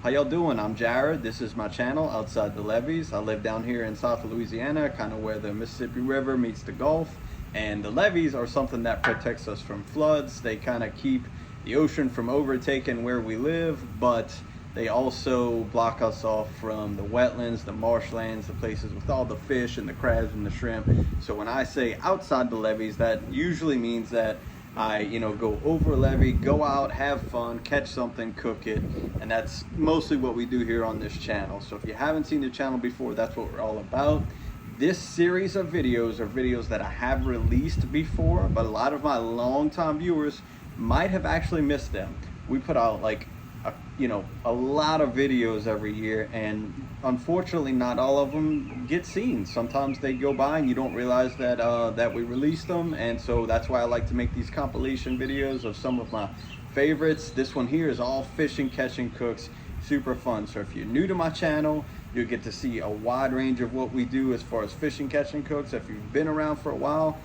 How y'all doing? I'm Jared. This is my channel, Outside the Levees. I live down here in South Louisiana, kind of where the Mississippi River meets the Gulf. And the levees are something that protects us from floods. They kind of keep the ocean from overtaking where we live, but they also block us off from the wetlands, the marshlands, the places with all the fish and the crabs and the shrimp. So when I say outside the levees, that usually means that I, go over a levee, go out, have fun, catch something, cook it, and that's mostly what we do here on this channel. So if you haven't seen the channel before, that's what we're all about. This series of videos are videos that I have released before, but a lot of my longtime viewers might have actually missed them. We put out a lot of videos every year, and unfortunately not all of them get seen. Sometimes they go by and you don't realize that that we released them, and so that's why I like to make these compilation videos of some of my favorites. This one here is all fishing, catching, cooks, super fun. So if you're new to my channel, you'll get to see a wide range of what we do as far as fishing, catching, cooks. If you've been around for a while,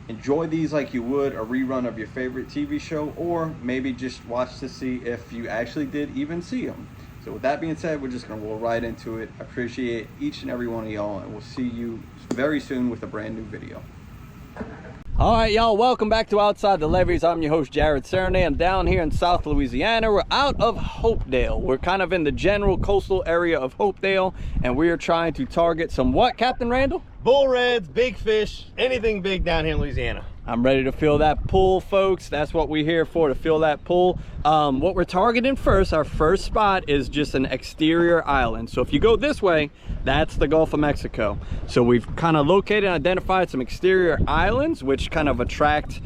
enjoy these like you would a rerun of your favorite TV show, or maybe just watch to see if you actually did even see them. So with that being said, we're just gonna roll right into it. I appreciate each and every one of y'all, and we'll see you very soon with a brand new video. All right, y'all, welcome back to Outside the Levees. I'm your host, Jared Serenay. I'm down here in South Louisiana. We're out of Hopedale. We're kind of in the general coastal area of Hopedale, and we are trying to target some what, Captain Randall? Bull reds, big fish, anything big down here in Louisiana. I'm ready to fill that pool, folks. That's what we're here for, to fill that pool. What we're targeting first, our first spot is just an exterior island. So if you go this way, that's the Gulf of Mexico. So we've kind of located and identified some exterior islands, which kind of attract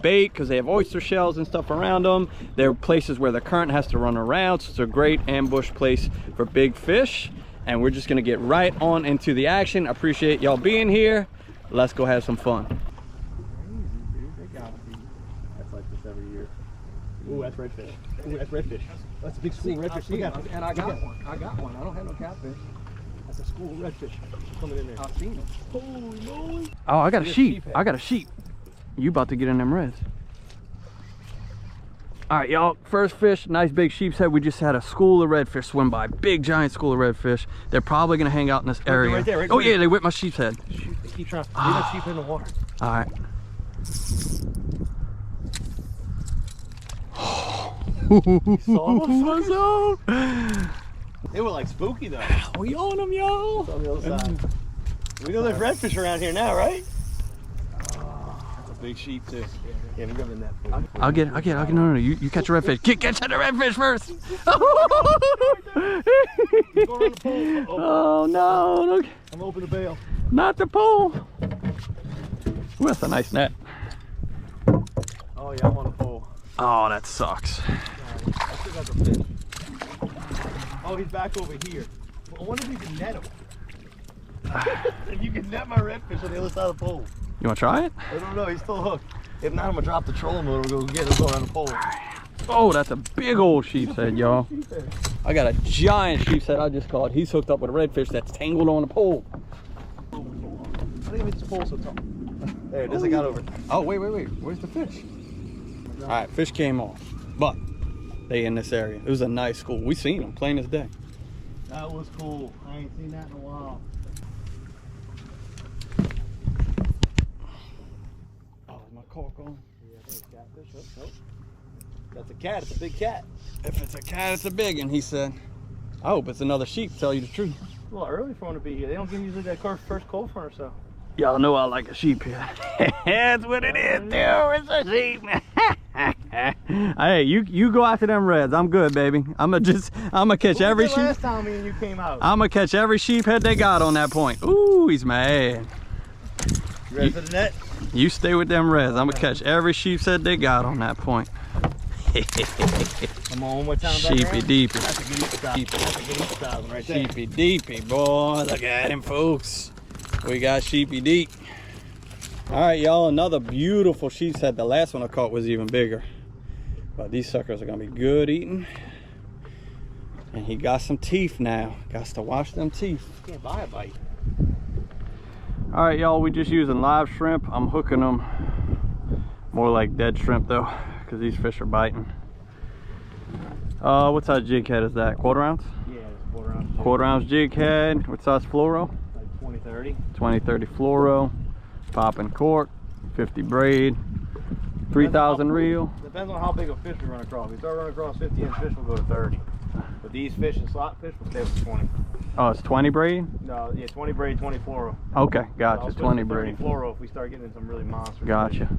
bait because they have oyster shells and stuff around them. They're places where the current has to run around, so it's a great ambush place for big fish. And we're just gonna get right on into the action. I appreciate y'all being here. Let's go have some fun. That's like this every year. Ooh, that's redfish. Ooh, that's redfish. That's a big school redfish. Look at it. And I got one. I got one. I don't have no catfish. That's a school redfish coming in there. I've seen them. Holy moly. Oh, I got a sheep. I got a sheep. You about to get in them reds. All right, y'all, first fish, nice big sheep's head. We just had a school of redfish swim by. Big, giant school of redfish. They're probably gonna hang out in this area. Right there, right oh there. Yeah, they whipped my sheep's head. Shoot, they keep trying to leave that sheep in the water. All right. What's up? They were like spooky though. We on them, y'all. It's on the other side. We know there's redfish around here now, right? That's a big sheep too. Yeah, I'm grabbing that. I'll get it. No, you catch a redfish. Catch the redfish first. He's going on the pole. Oh no, look. I'm gonna open the bail. Not the pole. Ooh, that's a nice net. Oh yeah, I'm on the pole. Oh, that sucks. I still got the fish. Oh, he's back over here. I wonder if you can net him. If you can net my redfish on the other side of the pole. You want to try it? I don't know, he's still hooked. If not, I'm gonna drop the trolling motor and go get him, go around the pole. Oh, that's a big old sheep's head, y'all. I got a giant sheep's head I just caught. He's hooked up with a redfish that's tangled on a pole. I didn't even hit the pole so tall. There it is, I got over. Oh, wait. Where's the fish? All right, fish came off, but they in this area. It was a nice school. We seen them plain as day. That was cool. I ain't seen that in a while. Oh, is my cork on? Yeah, there's catfish. Oh. That's a cat. It's a big cat. If it's a cat, it's a big one, he said. I hope it's another sheep, tell you the truth. It's a little early for them to be here. They don't get usually that first cold front or so. Y'all know I like a sheep here. That's what it is, too. It's a sheep. Hey, you go after them reds. I'm good, baby. I'ma catch every sheep. Last time me and you came out. I'ma catch every sheep head they got on that point. Ooh, he's mad. You ready for the net? You stay with them reds. I'ma catch every sheep's head they got on that point. Come on, one more time. Sheepy deepy. That's a good style. That's a good style right there. Sheepy deepy, boy. Look at him, folks. We got sheepy deep. All right, y'all, another beautiful sheep's head. The last one I caught was even bigger. But these suckers are gonna be good eating. And he got some teeth now. Got to wash them teeth. You can't buy a bite. All right, y'all, we just using live shrimp. I'm hooking them more like dead shrimp though, because these fish are biting. What size jig head is that? Quarter ounce? Yeah, it's quarter ounce. Quarter ounce jig head. What size fluoro? Like 20-30. 20-30 fluoro. Popping cork. 50 braid. 3,000 reel. Depends on how big a fish we run across. If we start running across 50-inch fish, we'll go to 30. But these fish and slot fish will stay with 20. Oh, it's 20 braid? No, yeah, 20 braid, 20 fluoro. Okay, gotcha. I'll switch 20 to 30 braid. fluoro if we start getting in some really monster Gotcha. fish.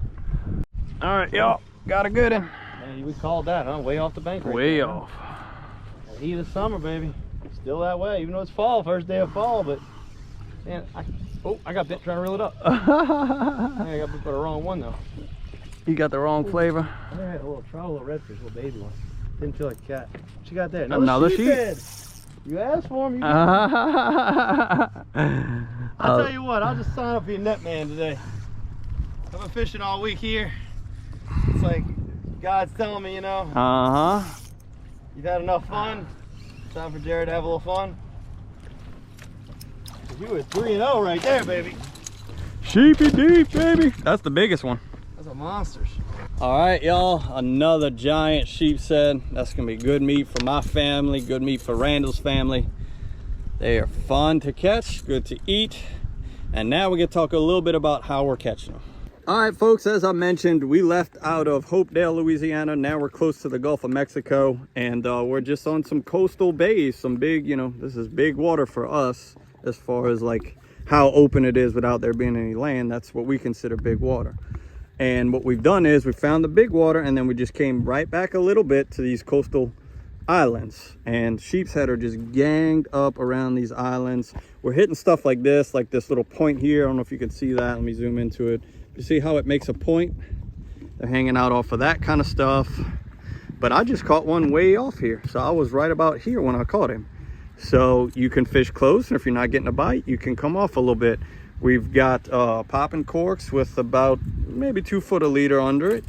All right, y'all. Got a good one. Man, we called that, huh? Way off the bank right Way there, off. Huh? Heat of summer, baby. Still that way, even though it's fall, first day of fall, but man, I got bit trying to reel it up. Man, I got bit by the wrong one though. You got the wrong flavor. I had a little trout, a little redfish, a little baby one. Didn't feel like a cat. What you got there? Another sheephead. You asked for him. You I'll tell you what, I'll just sign up for your net man today. I've been fishing all week here. It's like God's telling me, you know. You've had enough fun. Time for Jared to have a little fun. You were 3-0 right there, baby. Sheepy deep, baby. That's the biggest one. That's a monster. All right, y'all, another giant sheepshead. That's gonna be good meat for my family, good meat for Randall's family. They are fun to catch, good to eat. And now we're gonna talk a little bit about how we're catching them. All right, folks, as I mentioned, we left out of Hopedale, Louisiana. Now we're close to the Gulf of Mexico, and we're just on some coastal bays, some big, you know, this is big water for us as far as like how open it is without there being any land. That's what we consider big water. And what we've done is we found the big water, and then we just came right back a little bit to these coastal islands. And sheepshead are just ganged up around these islands. We're hitting stuff like this little point here. I don't know if you can see that. Let me zoom into it. You see how it makes a point? They're hanging out off of that kind of stuff. But I just caught one way off here. So I was right about here when I caught him. So you can fish close, and if you're not getting a bite, you can come off a little bit. We've got popping corks with about maybe 2 foot a leader under it,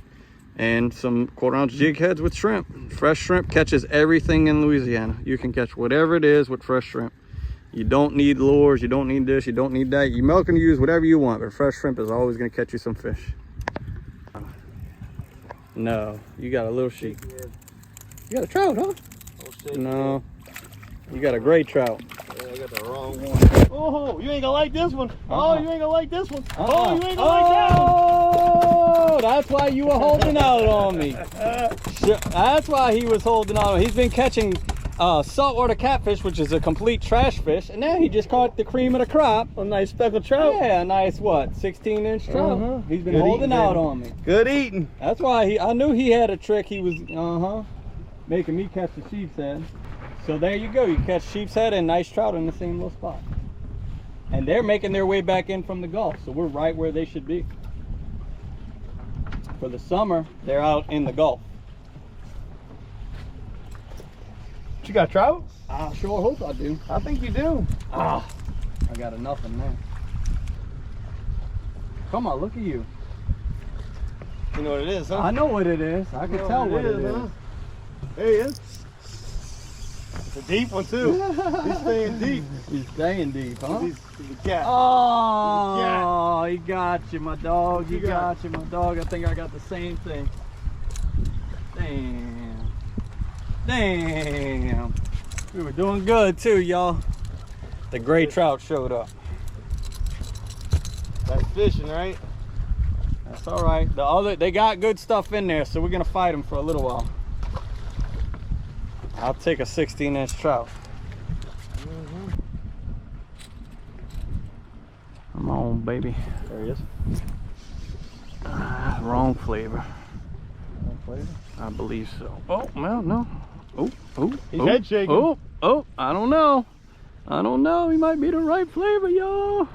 and some quarter-ounce jig heads with shrimp. Fresh shrimp catches everything in Louisiana. You can catch whatever it is with fresh shrimp. You don't need lures, you don't need this, you don't need that. You milk and use whatever you want, but fresh shrimp is always going to catch you some fish. No, you got a little sheep. You got a trout, huh? No, you got a gray trout. I got the wrong one. Oh, you ain't gonna like this one. Oh, you ain't gonna like this one. Oh, you ain't gonna like that one. Oh, that's why you were holding out on me. That's why he was holding on. He's been catching saltwater catfish, which is a complete trash fish, and now he just caught the cream of the crop. A nice speckled trout. Yeah, a nice what? 16-inch trout. He's been Good holding eating, out baby. on me. Good eating. That's why I knew he had a trick. He was making me catch the sheepshead. So there you go, you catch sheepshead and nice trout in the same little spot. And they're making their way back in from the Gulf, so we're right where they should be. For the summer, they're out in the Gulf. You got trout? I sure hope I do. I think you do. I got enough in there. Come on, look at you. You know what it is, huh? I know what it is. I can tell what it is. Huh? There he is. It's a deep one too. He's staying deep. He's staying deep, huh? He's a cat. Oh, he got you, my dog. He got you, my dog. I think I got the same thing. Damn. Damn. We were doing good too, y'all. The gray trout showed up. That's fishing, right? That's all right. They got good stuff in there, so we're gonna fight them for a little while. I'll take a 16-inch trout. Come on, baby. There he is. Wrong flavor. Wrong flavor? I believe so. Oh, well, no. Oh, He's head shaking. Oh, I don't know. I don't know. He might be the right flavor, y'all.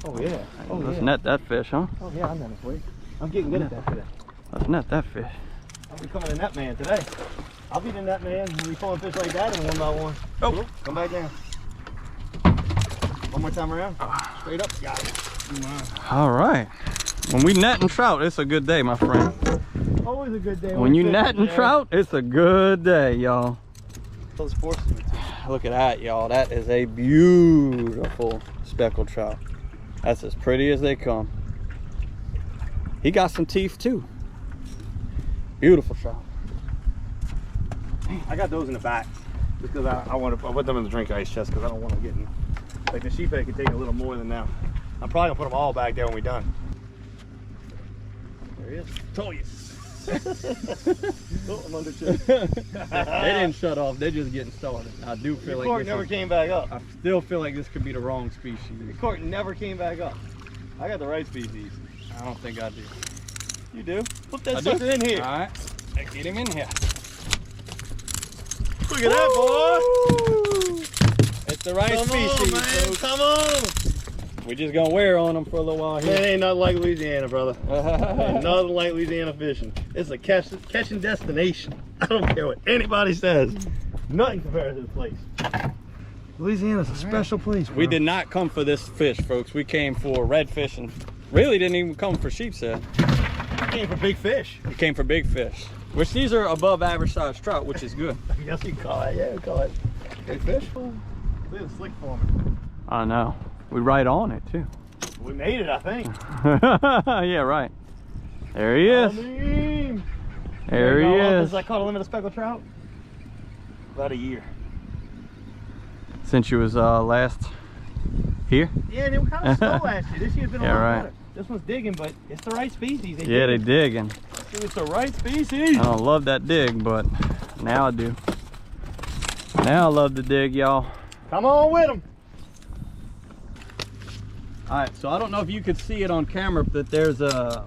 Oh, yeah. Let's net that fish, huh? Oh, yeah, I'm on his way. I'm getting good at that today. Let's net that fish. I'm becoming a net man today. I'll be the net man when we pulling fish like that in one by one. Oh. Come back down. One more time around. Straight up. Got it. All right. When we netting trout, it's a good day, my friend. Always a good day. When you netting trout, it's a good day, y'all. Those forces. Look at that, y'all. That is a beautiful speckled trout. That's as pretty as they come. He got some teeth too. Beautiful trout. I got those in the back just because I put them in the drink ice chest because I don't want them getting, like the sheephead can take a little more than now. I'm probably gonna put them all back there when we're done. There he is. Told you. Oh, I'm under chest. They didn't shut off. They're just getting started. I do feel like cork never came back up. I still feel like this could be the wrong species. The cork never came back up. I got the right species. I don't think I do. You do. Put that sucker in here. All right. Let's get him in here. Look at that, boy. It's the right species, man. folks. Come on. We're just gonna wear on them for a little while here. Man, ain't nothing like Louisiana, brother. Ain't nothing like Louisiana fishing. It's a catching destination. I don't care what anybody says. Nothing compared to this place. Louisiana's a special place, bro. We did not come for this fish, folks. We came for redfish and really didn't even come for sheepshead. We came for big fish. We came for big fish, which these are above average size trout, which is good. I guess you call it. Yeah, we call it big fish. Look at the slick forming. I know. We right on it too. We made it, I think. Yeah, right. There he is. Bream. There he is. Since I caught a limit of speckled trout? About a year. Since you was last here? Yeah, they were kind of slow last year. This year's been a Yeah, lot right. better. This one's digging, but it's the right species. Yeah, they digging. It's the right species. I don't love that dig, but now I do. Now I love the dig, y'all. Come on with them. All right, so I don't know if you could see it on camera, but there's a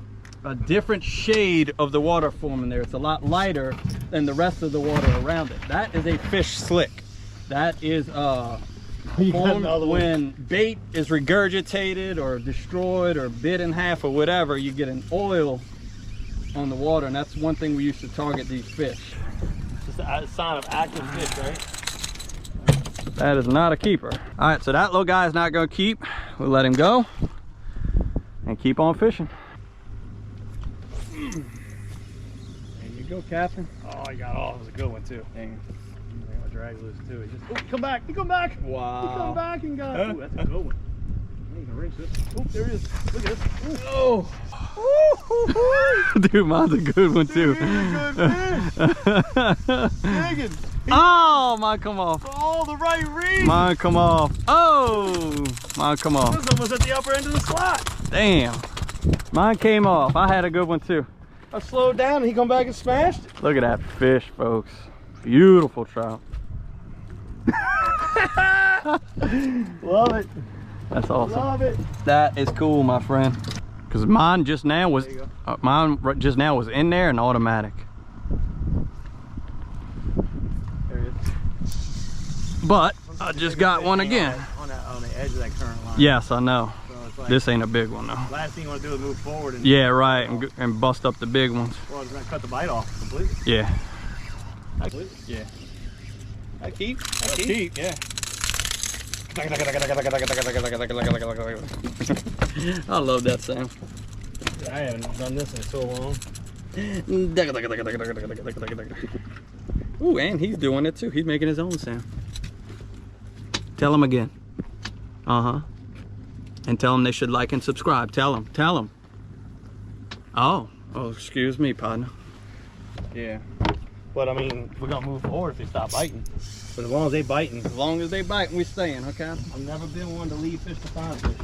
different shade of the water forming there. It's a lot lighter than the rest of the water around it. That is a fish slick. That is formed when bait is regurgitated or destroyed or bit in half or whatever. You get an oil on the water, and that's one thing we used to target these fish. It's a sign of active fish, right? That is not a keeper. All right, so that little guy is not gonna keep. We'll let him go and keep on fishing. There you go, Captain. Oh, he got off. It was a good one, too. Dang. I'm gonna drag loose, too. He just, oh, come back. He come back. Wow. He come back and got, ooh, that's a good one. I'm gonna rinse it. Oh, there he is. Look at this. Ooh. Oh. Dude, mine's a good one, too. Digging. Oh, mine come off. For all the right reasons. Mine come off. Oh, mine come off. This almost at the upper end of the slot. Damn. Mine came off. I had a good one, too. I slowed down and he come back and smashed it. Look at that fish, folks. Beautiful trout. Love it. That's awesome. Love it. That is cool, my friend. Because mine just now was in there and automatic. There he is. But I just got one again. On the edge of that current line. Yes, I know. So it's like, This ain't a big one though. last thing you want to do is move forward and Yeah, right, and bust up the big ones. well, it's gonna cut the bite off completely. Yeah. Yeah. I keep. Yeah. I love that sound. I haven't done this in so long. Ooh, and he's doing it too. He's making his own sound. Tell him again. Uh-huh. And tell them they should like and subscribe. Tell them. Tell them. Oh, excuse me, partner. Yeah. But I mean, we're gonna move forward if they stop biting. But as long as they biting, As long as they bite, we staying, okay? I've never been one to leave fish to find fish.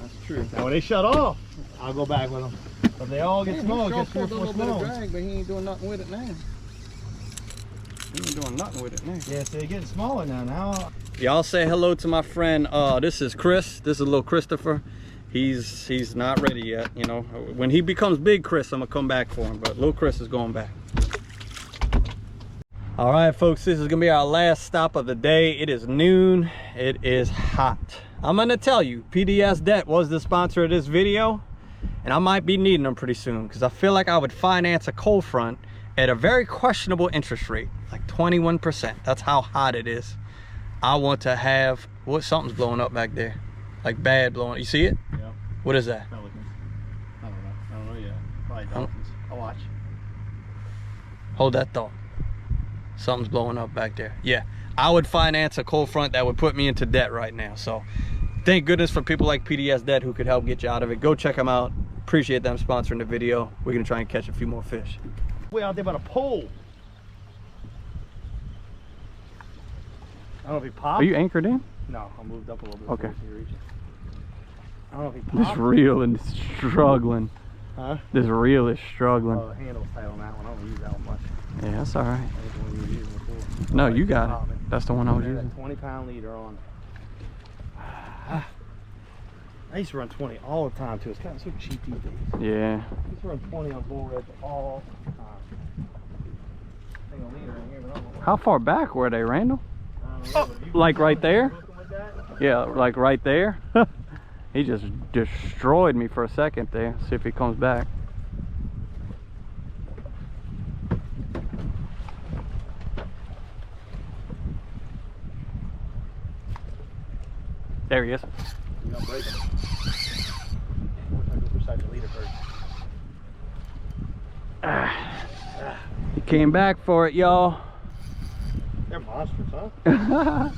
That's true. Now when they shut off, I'll go back with them. But if they all get small, get 3 or 4 small. drag, but he ain't doing nothing with it now. He ain't doing nothing with it now. Yeah, so they're getting smaller now. Y'all say hello to my friend. This is Chris. This is little Christopher. He's not ready yet. You know, when he becomes big Chris, I'm gonna come back for him. But little Chris is going back. All right, folks, this is gonna be our last stop of the day. It is noon. It is hot. I'm gonna tell you, PDS Debt was the sponsor of this video, and I might be needing them pretty soon because I feel like I would finance a cold front at a very questionable interest rate, like 21%. That's how hot it is. I want to have, something's blowing up back there, like bad blowing. You see it? Yeah. What is that? Pelicans. I don't know yet. Probably dolphins. I'll watch. Hold that thought. Something's blowing up back there. Yeah, I would finance a cold front that would put me into debt right now. So thank goodness for people like PDS Debt who could help get you out of it. Go check them out. Appreciate them sponsoring the video. We're gonna try and catch a few more fish. Way out there by the pole. I don't know if he popped. Are you anchored in? No, I moved up a little bit. Okay. So you can reach it. I don't know if he This popped. reel is struggling. Huh? This reel is struggling. Oh, the handle's tight on that one. I don't use that one much. Yeah, that's all right. That was the one you were using before. No, Like, you got popping. it. That's the one I was Yeah, using. that 20-pound leader on. I used to run 20 all the time too. It's kind of so cheap these days. Yeah. I used to run 20 on bull reds all the time. Hang on, leader in here, but I don't know. How far back were they, Randall? I don't know, but you Like right there? hook 'em with that? Yeah, like right there. He just destroyed me for a second there. See if he comes back. There he is. You're gonna break him. I go beside the leader first. He came back for it, y'all. They're monsters, huh?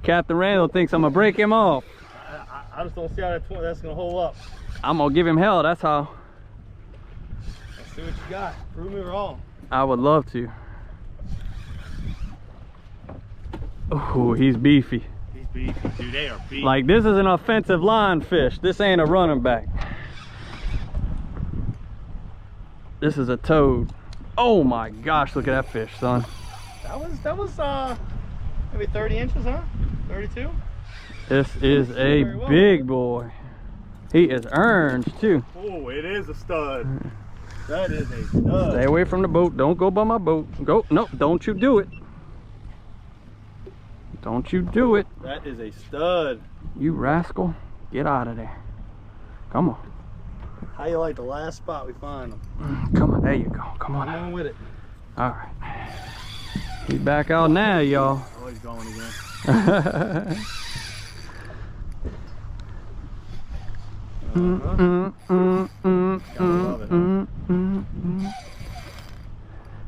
Captain Randall thinks I'm gonna break him off. I just don't see how that's gonna hold up. I'm gonna give him hell, that's how. Let's see what you got. Prove me wrong. I would love to. Oh, he's beefy. These beefy, dude, they are beefy. Like, this is an offensive line fish. This ain't a running back. This is a toad. Oh my gosh, look at that fish, son. That was maybe 30 inches, huh? 32? This is a Very well. big boy. He is orange too. Oh, it is a stud. That is a stud. Stay away from the boat. Don't go by my boat. Go. No, don't you do it. Don't you do it. That is a stud. You rascal. Get out of there. Come on. How you like the last spot we find them? Come on. There you go. Come I'm on. on with it. All right. He's back out now, y'all. Oh, he's going again.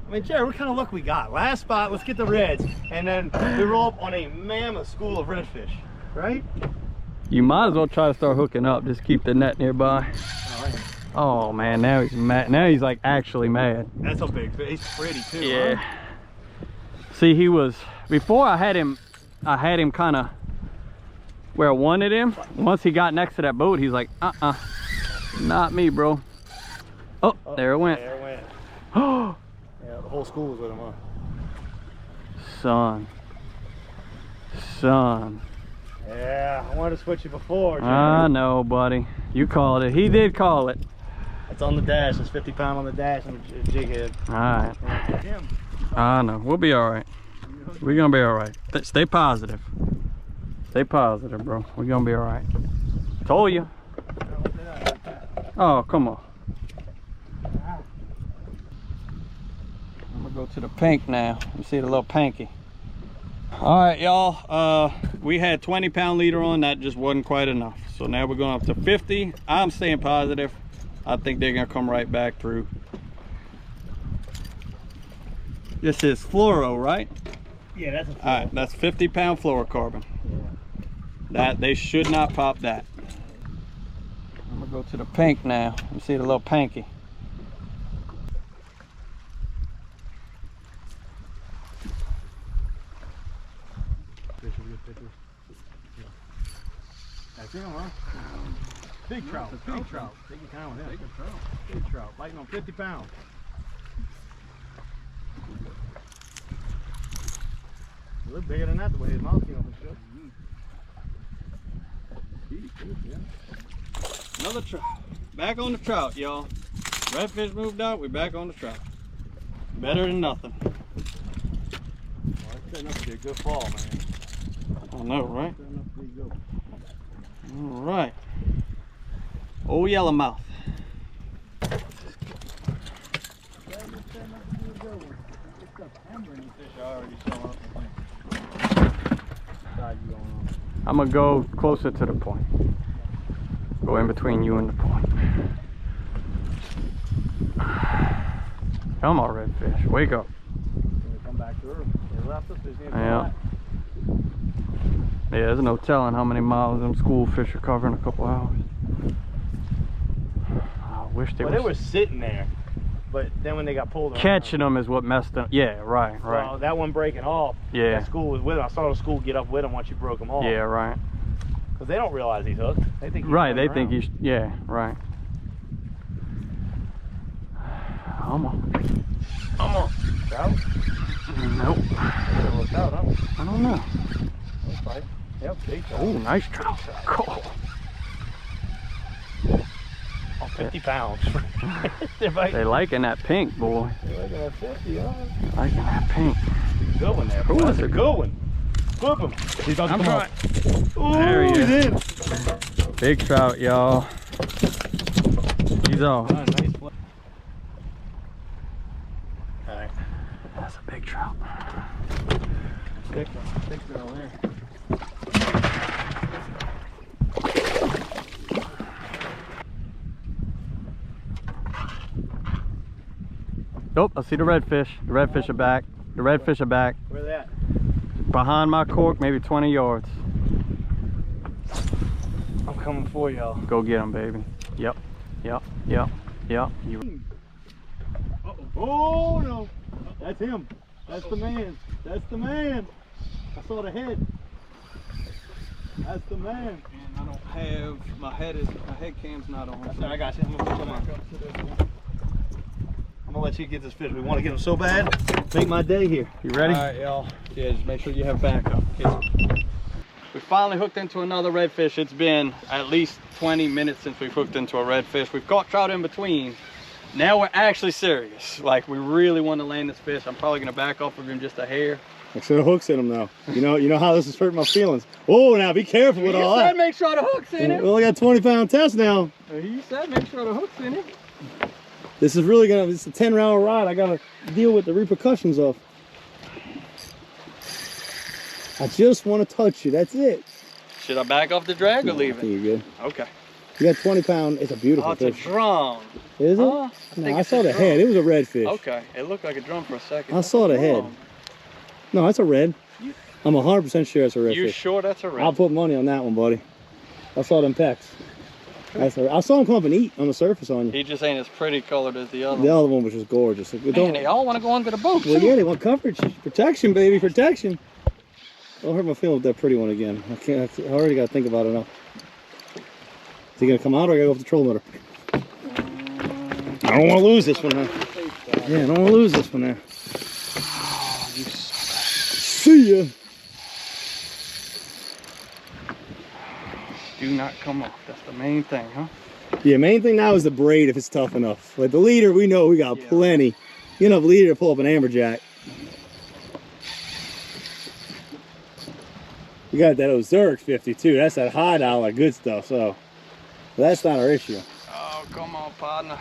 I mean, Jared, what kind of luck we got? Last spot, let's get the reds, and then we roll up on a mammoth school of redfish, right? You might as well try to start hooking up. Just keep the net nearby. All right. Oh man, now he's mad. Now he's like actually mad. That's a big fish. He's pretty too. Yeah. Huh? See, he was before I had him kind of where I wanted him. Once he got next to that boat, he's like, not me, bro. Oh, there it went. There it went. Oh, Yeah, the whole school was with him, huh? son. Yeah, I wanted to switch it before. Jared. I know, buddy. You called it. He did call it. It's on the dash. It's 50 pound on the dash and a jig head. All right. Him. I know. We'll be all right. We're gonna be all right. Stay positive. Stay positive, bro. We're gonna be all right. Told you. Oh, come on. I'm gonna go to the pink now. You see the little pinky. All right, y'all. We had 20-pound leader on. That just wasn't quite enough. So now we're going up to 50. I'm staying positive. I think they're gonna come right back through. This is fluoro, right? Yeah, that's a All right, that's 50-pound fluorocarbon. That they should not pop that. I'm gonna go to the pink now. You see the little pinky. That's him, huh? Big trout. Big trout. Take your time with him. Big trout. Lighting on 50 pounds. A little bigger than that, the way his mouth came up and shit. Another trout. Back on the trout, y'all. Redfish moved out. We're back on the trout. Better than nothing. Well, that's setting up to be a good fall, man. I know, right? Setting up to be good. All right. Old yellowmouth. I'm gonna go closer to the point. Go in between you and the point. Come on, redfish. Wake up. Come back to Earth. They left us. Yeah. Yeah, there's no telling how many miles them school fish are covering in a couple hours. I wish they Well, they were sitting there But then when they got pulled around, catching them is what messed them. Yeah, right. well, that one breaking off. Yeah. That school was with him. I saw the school get up with him once you broke him off. Yeah, right. Because they don't realize he's hooked. They think he's Right, they running think around. he's, yeah, right. Come on. Come on. Trout? Nope. It worked out, huh? I don't know. That's fine. Yep, big trout. Oh, nice trout. Cool. Oh, 50 pounds. They're They liking that pink, boy. looking at 50, huh? Liking that pink. Good one there. Ooh, That's that's a a good one. Flip him. He's about to I'm come trying. up. Ooh, There he he's is. in. Big trout, y'all. He's off. Oh, nice flip. All right. That's a big trout. Thick girl there. Oh, I see the redfish. The redfish are back. The redfish are back. Where they at? Behind my cork, maybe 20 yards. I'm coming for y'all. Go get them, baby. Yep. Yep. Yep. Yep. You. Oh no, that's him. That's the man. That's the man. I saw the head. That's the man. And I don't have my head cam's not on. I got you. I'm gonna come back up to this one. I'm gonna let you get this fish. We want to get him so bad. Make my day here. You ready? All right, y'all. Yeah, just make sure you have backup. We finally hooked into another redfish. It's been at least 20 minutes since we've hooked into a redfish. We've caught trout in between. Now we're actually serious. Like, we really want to land this fish. I'm probably gonna back off of him just a hair. Make sure the hook's in him now. You know how this is hurting my feelings. Oh, now be careful with all that. Make sure the hook's in We it. only got 20-pound test now. He said make sure the hook's in it. This is really gonna. It's a 10-round ride. I gotta deal with the repercussions of. I just want to touch you. That's it. Should I back off the drag or No, leave I think it? you're good. Okay. You got 20-pound. It's a beautiful Oh, it's a fish. drum. Is it? I No, think I it's saw a the drum. head. It was a redfish. Okay, it looked like a drum for a second. I saw the head. Drum. No, that's a red. I'm 100% sure it's a redfish. You sure that's a red? I'll put money on that one, buddy. I saw them pecks. I saw him come up and eat on the surface on you. He just ain't as pretty colored as the other The one. other one was just gorgeous. Man, they all want to go under the boat. Well, too. yeah, they want coverage, protection, baby, protection. Don't hurt my feeling with that pretty one again. I already got to think about it now. Is he gonna come out or I gotta go off the troll motor? I don't want to lose this one now. Yeah, I don't want to lose this one now. See ya. Do not come off. That's the main thing, huh? Yeah, main thing now is the braid if it's tough enough. Like the leader, we know we got plenty. You enough leader to pull up an amberjack. You got that Ozark 52. That's that high dollar good stuff. So that's not our issue. Oh, come on, partner.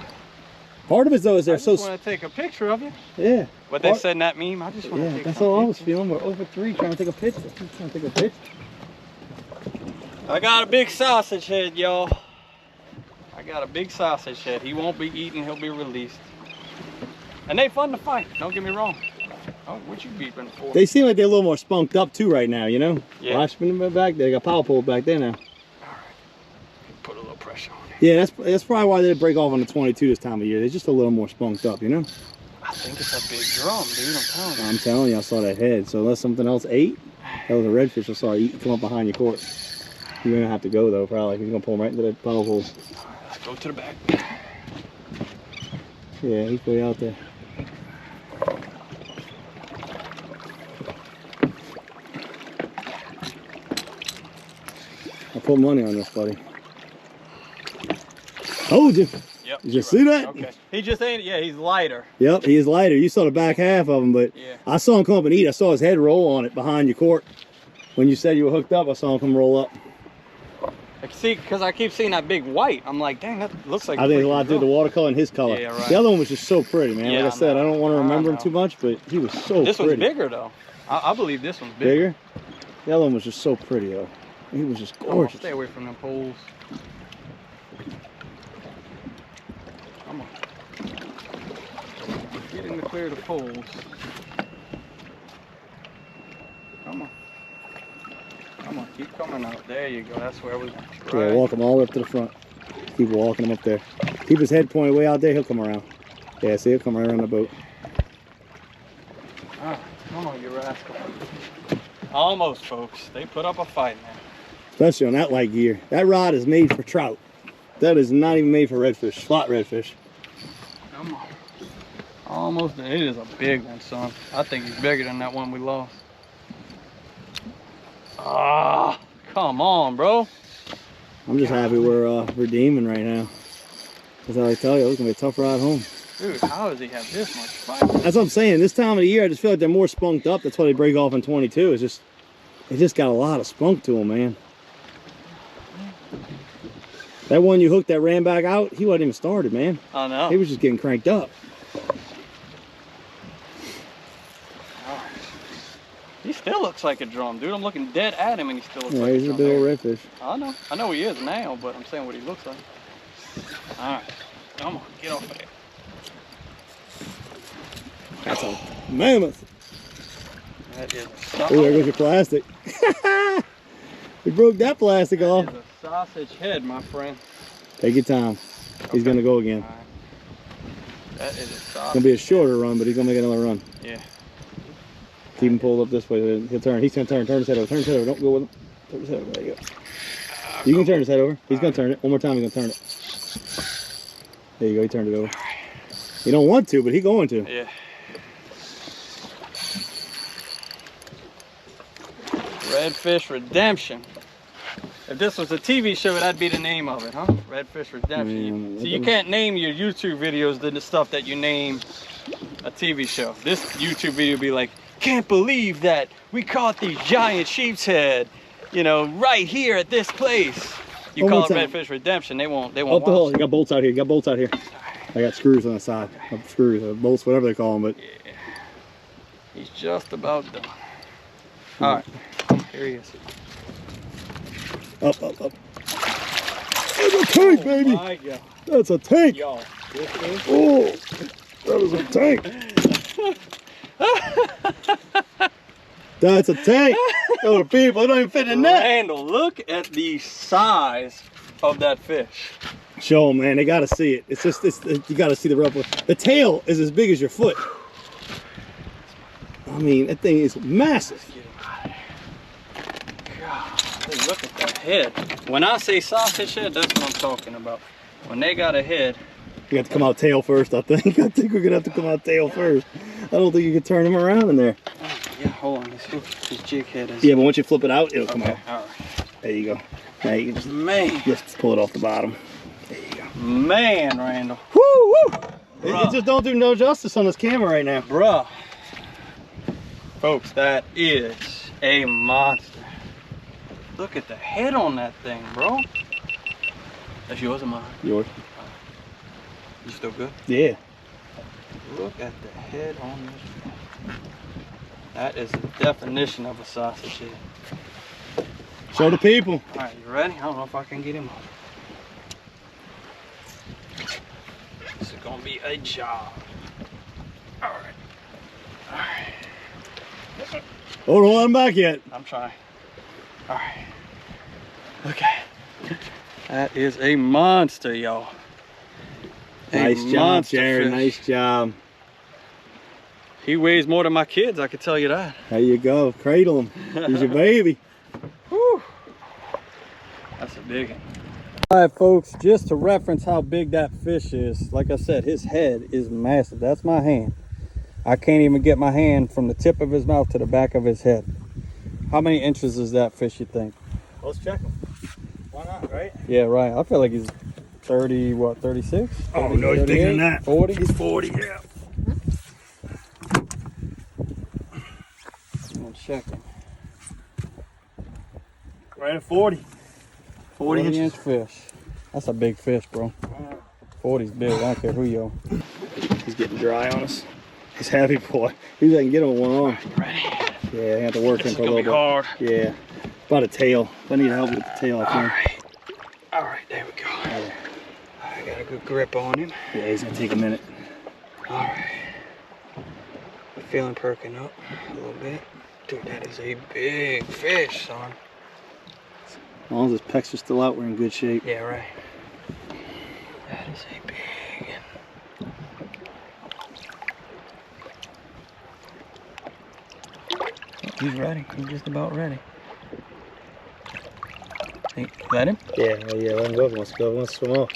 Part of it though is I they're just so want to take a picture of you. yeah. What they said in that meme, I just want to Yeah, take that's some all I was pictures. feeling. We're over 3 trying to take a picture. Trying to take a picture. I got a big sausage head, y'all. I got a big sausage head. He won't be eaten, he'll be released. And they fun to fight, don't get me wrong. Oh, what you beeping for? They seem like they're a little more spunked up too right now, you know? Yeah. Watch them back there. They got power pole back there now. Alright. Put a little pressure on it. Yeah, that's probably why they break off on the 22 this time of year. They're just a little more spunked up, you know? I think it's a big drum, dude, I'm telling you. I'm telling you, I saw that head. So unless something else ate, that was a redfish I saw eat come up behind your court. You're gonna have to go though, probably. He's gonna pull him right into that power pole. Let's go to the back. Yeah, he's way out there. I put money on this, buddy. Told you. Yep. Did you see that? Okay. He just ain't, yeah, he's lighter. Yep, he is lighter. You saw the back half of him, but Yeah. I saw him come up and eat. I saw his head roll on it behind your court. When you said you were hooked up, I saw him come roll up. I see, because I keep seeing that big white. I'm like, dang, that looks like I think a freaking lot to do with the drum. watercolor and his color. Yeah, right. The other one was just so pretty, man. Yeah, like I said, I don't want to remember him know. too much, but he was so This pretty. one's bigger, though. I believe this one's bigger. Bigger? The other one was just so pretty, though. He was just Come on, gorgeous. stay away from them poles. Come on. Get in the clear of the poles. Come on. Come on, keep coming out. There you go. That's where we want you. Yeah, Right. walk him all the way up to the front. Keep walking him up there. Keep his head pointed way out there. He'll come around. Yeah, see, he'll come right around the boat. Ah, come on, you rascal. Almost, folks. They put up a fight now. Especially on that light gear. That rod is made for trout. That is not even made for redfish, flat redfish. Come on. Almost. It is a big one, son. I think he's bigger than that one we lost. Ah, come on, bro. I'm just happy we're redeeming right now. That's how I tell you, it's gonna be a tough ride home. Dude, how does he have this much fight? That's what I'm saying. This time of the year, I just feel like they're more spunked up. That's why they break off in 22. It just got a lot of spunk to them, man. That one you hooked that ran back out, he wasn't even started, man. I know. He was just getting cranked up. He still looks like a drum, dude. I'm looking dead at him and he still looks like a He's drum. a big old redfish. I know he is now, but I'm saying what he looks like. All right, come on, get off of there. That's a mammoth. That is a Oh, there goes your plastic. We broke that plastic off. That is a sausage head, my friend. Take your time. He's gonna go again. All right. That is a It's sausage. gonna be a shorter run, but he's gonna make another run. Yeah. Keep him pulled up this way. He'll turn. He's gonna turn. Turn his head over. Turn his head over. Don't go with him. Turn his head over. There you go. You can turn his head over. He's gonna turn it. One more time, he's gonna turn it. There you go. He turned it over. You don't want to, but he's going to. Yeah. Redfish Redemption. If this was a TV show, that'd be the name of it, huh? Redfish Redemption. So you can't name your YouTube videos the stuff that you name a TV show. This YouTube video would be like, can't believe that we caught these giant sheepshead, you know, right here at this place. You call it Redfish Redemption, they won't Up the hole. watch You got bolts out here. You got bolts out here. I got screws on the side. Screws, bolts, whatever they call them. But yeah. He's just about done. All right, here he is. up, up, up. That's a tank, baby. My God. That's a tank. Y'all, this is Oh, that is a tank. That's a tank. Oh, people, it don't even fit in that. Randall, look at the size of that fish. Show them, man. They gotta see it. It's just, you gotta see the rubber. The tail is as big as your foot. I mean, that thing is massive. God, hey, look at that head. When I say sausage head, that's what I'm talking about. When they got a head. You have to come out tail first, I think. I think we're gonna have to come out tail first. I don't think you can turn him around in there. Yeah, hold on. Let's see what his jig head is. Yeah, but once you flip it out, it'll come out. All right. There you go. Now you can just pull it off the bottom. There you go. Man, Randall. Woo, woo. It just don't do no justice on this camera right now. Bruh. Folks, that is a monster. Look at the head on that thing, bro. That's yours or mine? Yours. You still good? Yeah. Look at the head on this thing. That is the definition of a sausage head. Show the people. All right, you ready? I don't know if I can get him off. This is gonna be a job. All right. All right. Oh, don't let him back yet. I'm trying. All right. Okay. That is a monster, y'all. Nice job, Jared. Nice job. He weighs more than my kids, I can tell you that. There you go. Cradle him. He's your baby. Whew. That's a big one. All right, folks, just to reference how big that fish is, like I said, his head is massive. That's my hand. I can't even get my hand from the tip of his mouth to the back of his head. How many inches is that fish, you think? Let's check them. Why not, right? Yeah, right. I feel like he's 30, what, 36? Oh, no, he's bigger than that. 40? He's 40, yeah. I'm checking. Right at 40. 40 inch inches. fish. That's a big fish, bro. 40's big. I don't care who you are. He's getting dry on us. He's a heavy boy. Maybe I can get him with one arm. Ready? Yeah, I have to work him This is for a gonna little be bit. hard. Yeah. About a tail. If I need help with the tail, I can. All right, there we go. I got a good grip on him. Yeah, he's gonna take a minute. All right. I'm feeling perking up a little bit. Dude, that is a big fish, son. As long as his pecs are still out, we're in good shape. Yeah, right. That is a big one. He's ready. He's just about ready. Hey, let him? Yeah, yeah, let him go. Let's go. Let's swim off.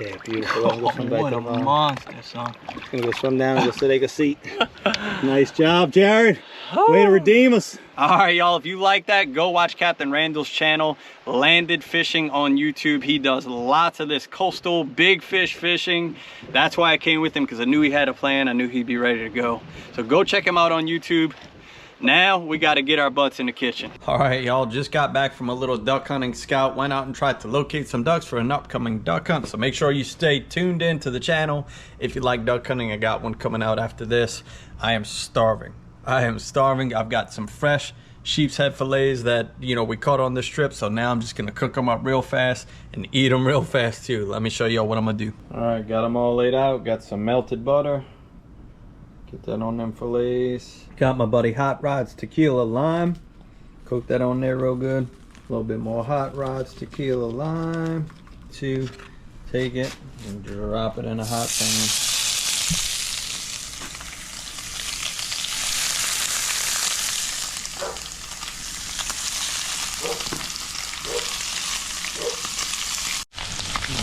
Yeah, beautiful. Let him go swim back What a up. monster, son. He's gonna go swim down and go sit, take a seat. Nice job, Jared. Way to redeem us. All right, y'all, if you like that, go watch Captain Randall's channel, Landed Fishing on YouTube. He does lots of this coastal big fish fishing. That's why I came with him, because I knew he had a plan. I knew he'd be ready to go. So go check him out on YouTube. Now we got to get our butts in the kitchen. All right, y'all, just got back from a little duck hunting scout. Went out and tried to locate some ducks for an upcoming duck hunt. So make sure you stay tuned in to the channel. If you like duck hunting, I got one coming out after this. I am starving. I am starving. I've got some fresh sheepshead fillets that, you know, we caught on this trip. So now I'm just going to cook them up real fast and eat them real fast too. Let me show y'all what I'm going to do. All right, got them all laid out. Got some melted butter. Get that on them fillets. Got my buddy Hot Rods Tequila Lime. Cook that on there real good. A little bit more Hot Rods Tequila Lime. To take it and drop it in a hot pan.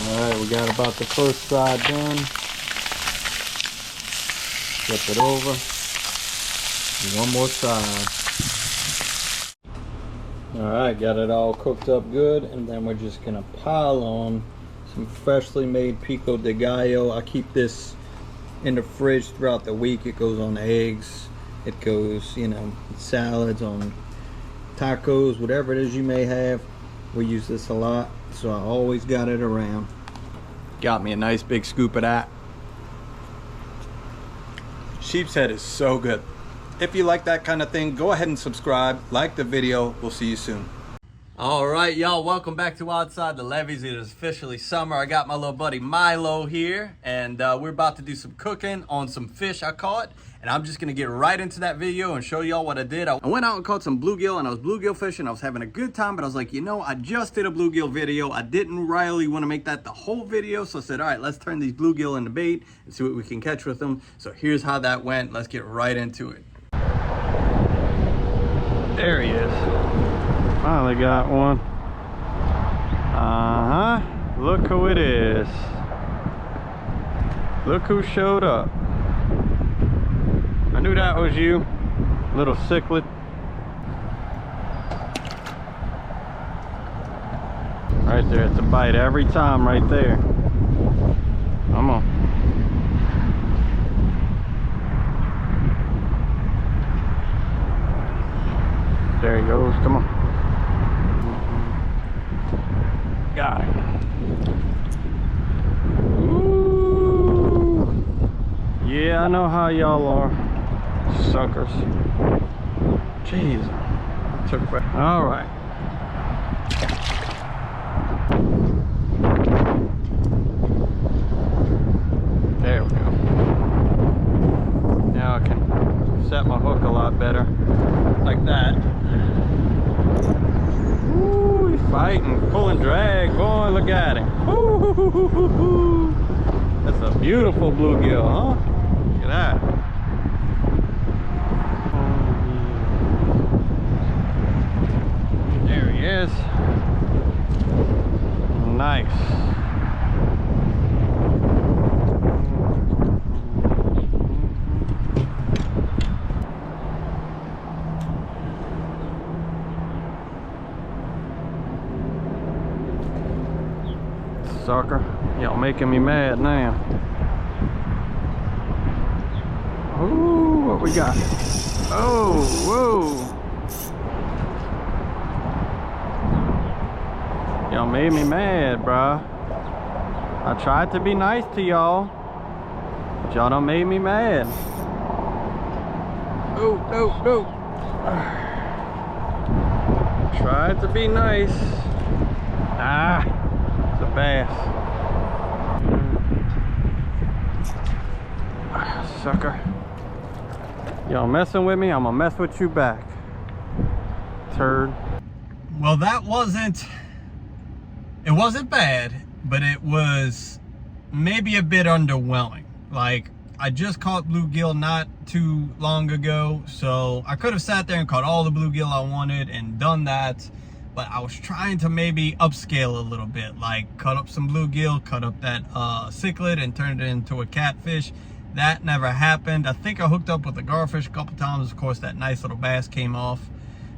Alright, we got about the first side done. Flip it over. And one more side. Alright, got it all cooked up good, and then we're just gonna pile on some freshly made pico de gallo. I keep this in the fridge throughout the week. It goes on eggs, it goes, you know, salads, on tacos, whatever it is you may have. We use this a lot, so I always got it around. Got me a nice big scoop of that. Sheepshead is so good. If you like that kind of thing, go ahead and subscribe, like the video. We'll see you soon. All right, y'all, welcome back to Outside the Levees. It is officially summer. I got my little buddy Milo here, and we're about to do some cooking on some fish I caught. And I'm just gonna get right into that video and show y'all what I did. I went out and caught some bluegill, and I was bluegill fishing. I was having a good time, but I was like, you know, I just did a bluegill video. I didn't really want to make that the whole video, so I said, all right, let's turn these bluegill into bait and see what we can catch with them. So here's how that went. Let's get right into it. There he is. Finally got one. Look who it is. Look who showed up. I knew that was you, little cichlid. Right there, it's a bite every time right there. Come on. There he goes, come on. Got it. Ooh. Yeah, I know how y'all are. Suckers. Jeez. Took forever. All right. There we go. Now I can set my hook a lot better. Like that. Ooh, he's fighting, pulling drag. Boy, look at him. Ooh, that's a beautiful bluegill, huh? Look at that. There he is. Nice. Sucker, y'all making me mad now. Ooh, what we got? Oh, whoa. Y'all made me mad, bruh. I tried to be nice to y'all, but y'all done made me mad. Oh, no, no. Tried to be nice. Ah. The bass. Sucker. Y'all messing with me? I'm gonna mess with you back. Turd. Well, that wasn't bad, but it was maybe a bit underwhelming. Like, I just caught bluegill not too long ago, so I could have sat there and caught all the bluegill I wanted and done that, but I was trying to maybe upscale a little bit, like cut up some bluegill, cut up that cichlid and turn it into a catfish. That never happened. I think I hooked up with a garfish a couple times. Of course, that nice little bass came off.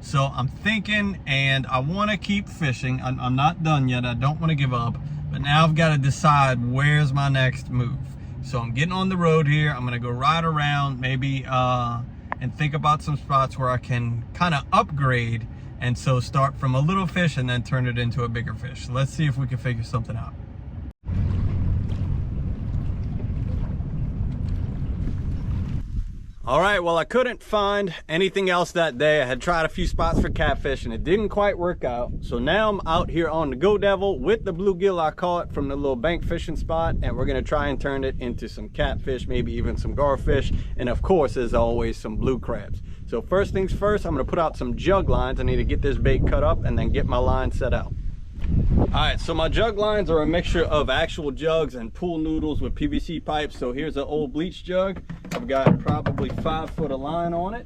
So I'm thinking, and I want to keep fishing. I'm not done yet. I don't want to give up, but now I've got to decide where's my next move. So I'm getting on the road here. I'm gonna go ride around, maybe and think about some spots where I can kind of upgrade, and so start from a little fish and then turn it into a bigger fish. So let's see if we can figure something out. All right, well, I couldn't find anything else that day. I had tried a few spots for catfish and it didn't quite work out. So now I'm out here on the Go Devil with the bluegill I caught from the little bank fishing spot, and we're gonna try and turn it into some catfish, maybe even some garfish, and of course, as always, some blue crabs. So first things first, I'm gonna put out some jug lines. I need to get this bait cut up and then get my line set out. All right, so my jug lines are a mixture of actual jugs and pool noodles with PVC pipes. So here's an old bleach jug. I've got probably 5 foot of line on it.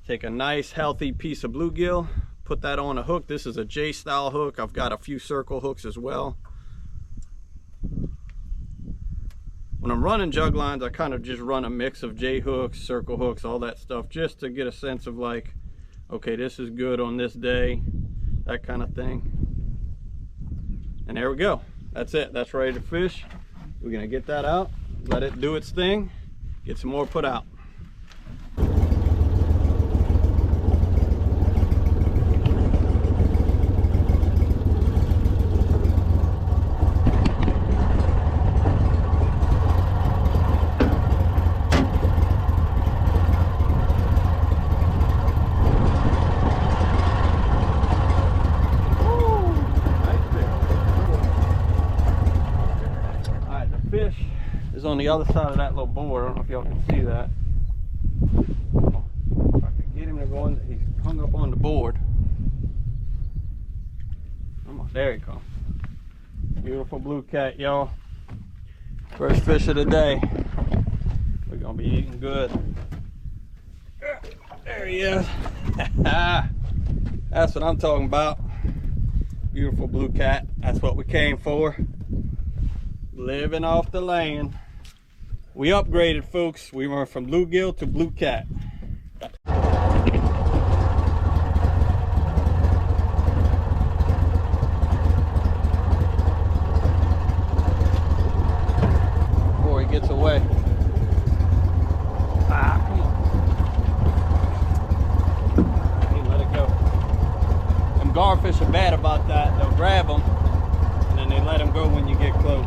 Take a nice healthy piece of bluegill, put that on a hook. This is a J style hook. I've got a few circle hooks as well. When I'm running jug lines, I kind of just run a mix of J hooks, circle hooks, all that stuff, just to get a sense of like, okay, this is good on this day, that kind of thing. And there we go. That's it. That's ready to fish. We're gonna get that out, let it do its thing, get some more put out. Is on the other side of that little board. I don't know if y'all can see that. If I could get him to go in, he's hung up on the board. Come on, there he comes. Beautiful blue cat, y'all. First fish of the day. We're gonna be eating good. There he is. That's what I'm talking about. Beautiful blue cat. That's what we came for. Living off the land. We upgraded, folks. We went from bluegill to blue cat. Before he gets away. Ah, come on. Hey, let it go. Them garfish are bad about that. They'll grab them and then they let them go when you get close.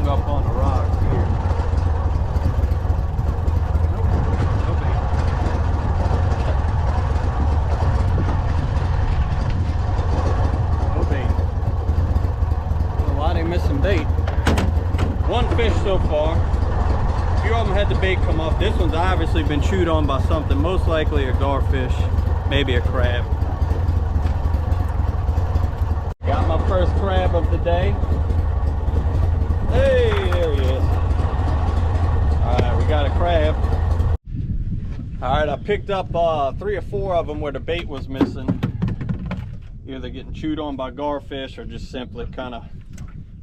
Up on the rocks here. Nope, no bait. No bait. I don't know why they missing bait. One fish so far. A few of them had the bait come off. This one's obviously been chewed on by something, most likely a garfish, maybe a crab. Got my first crab of the day. Hey, there he is. Alright, we got a crab. Alright, I picked up 3 or 4 of them where the bait was missing. Either getting chewed on by garfish or just simply kind of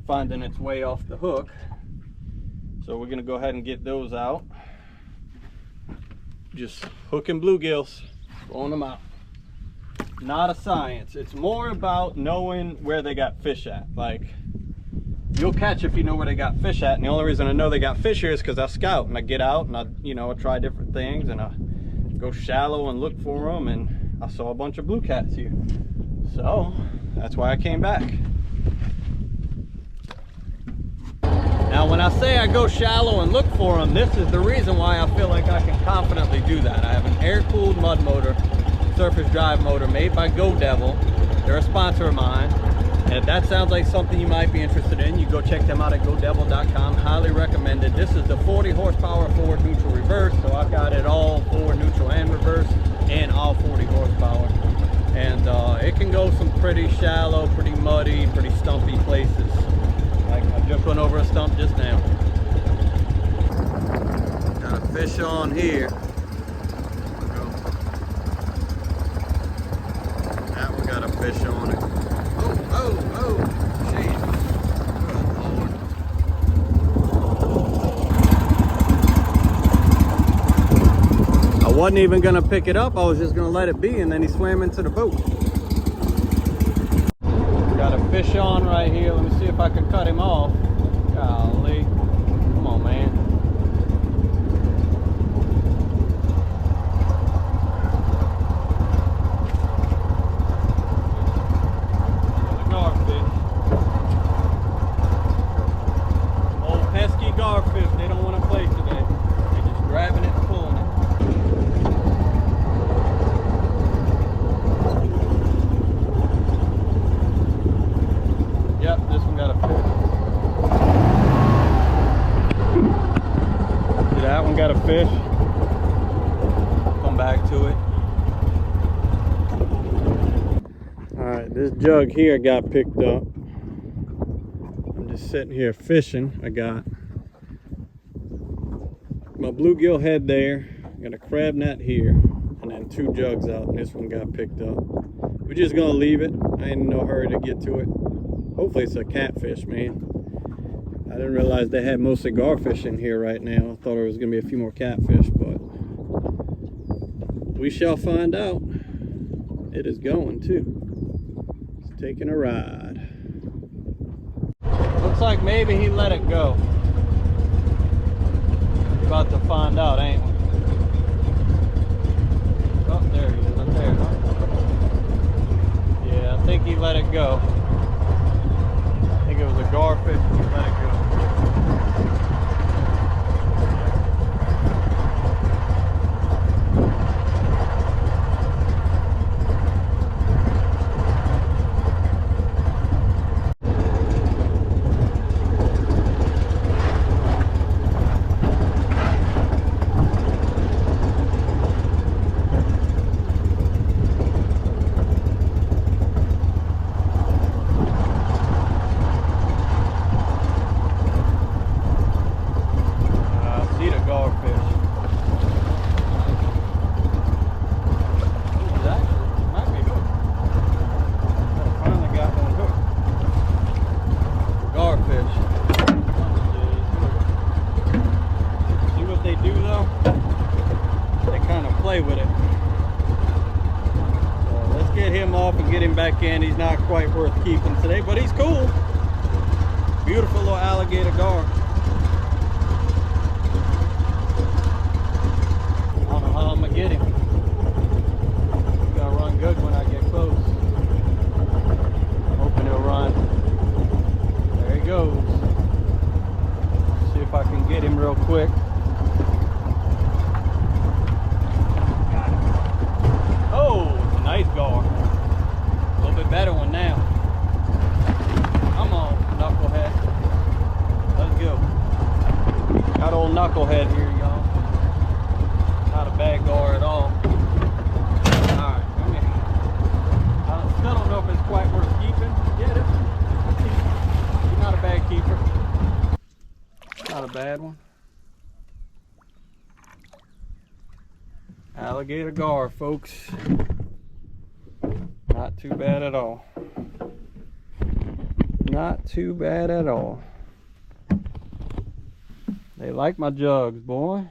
finding its way off the hook. So we're going to go ahead and get those out. Just hooking bluegills, throwing them out. Not a science. It's more about knowing where they got fish at. Like, you'll catch if you know where they got fish at, and the only reason I know they got fish here is because I scout and I get out and I try different things and I go shallow and look for them, and I saw a bunch of blue cats here, so that's why I came back. Now when I say I go shallow and look for them, this is the reason why I feel like I can confidently do that. I have an air-cooled mud motor, surface drive motor made by Go Devil. They're a sponsor of mine. And if that sounds like something you might be interested in, you go check them out at godevil.com. Highly recommended. This is the 40 horsepower forward neutral reverse, so I've got it all forward neutral and reverse. and all 40 horsepower. And it can go some pretty shallow, pretty muddy, pretty stumpy places. Like I just went over a stump just now. Got a fish on here. That one got a fish on it. Oh, jeez. Good Lord. I wasn't even gonna pick it up. I was just gonna let it be, and then he swam into the boat. Got a fish on right here. Let me see if I can cut him off. Golly. Come on, man. Garfish, they don't want to play today. They're just grabbing it and pulling it. Yep, this one got a fish. See, that one got a fish. Come back to it. Alright, this jug here got picked up. I'm just sitting here fishing. I got my bluegill head there, got a crab net here, and then 2 jugs out, and this one got picked up. We're just gonna leave it. I ain't in no hurry to get to it. Hopefully it's a catfish, man. I didn't realize they had mostly garfish in here right now. I thought there was gonna be a few more catfish, but we shall find out. It is going too. It's taking a ride. Looks like maybe he let it go. About to find out, ain't we? Oh, there he is, up there. Yeah, I think he let it go. I think it was a garfish and he let it go. Back in. He's not quite worth keeping today, but he's cool. Beautiful little alligator gar. I don't know how I'm gonna get him. He's gonna run good when I get close. I'm hoping he'll run. There he goes. See if I can get him real quick. Oh, it's a nice gar. Better one now. Come on, knucklehead. Let's go. Got old knucklehead here, y'all. Not a bad gar at all. Alright, come here. I still don't know if it's quite worth keeping. Yeah, it is. He's not a bad keeper. Not a bad one. Alligator gar, folks. Not too bad at all. Not too bad at all. They like my jugs, boy.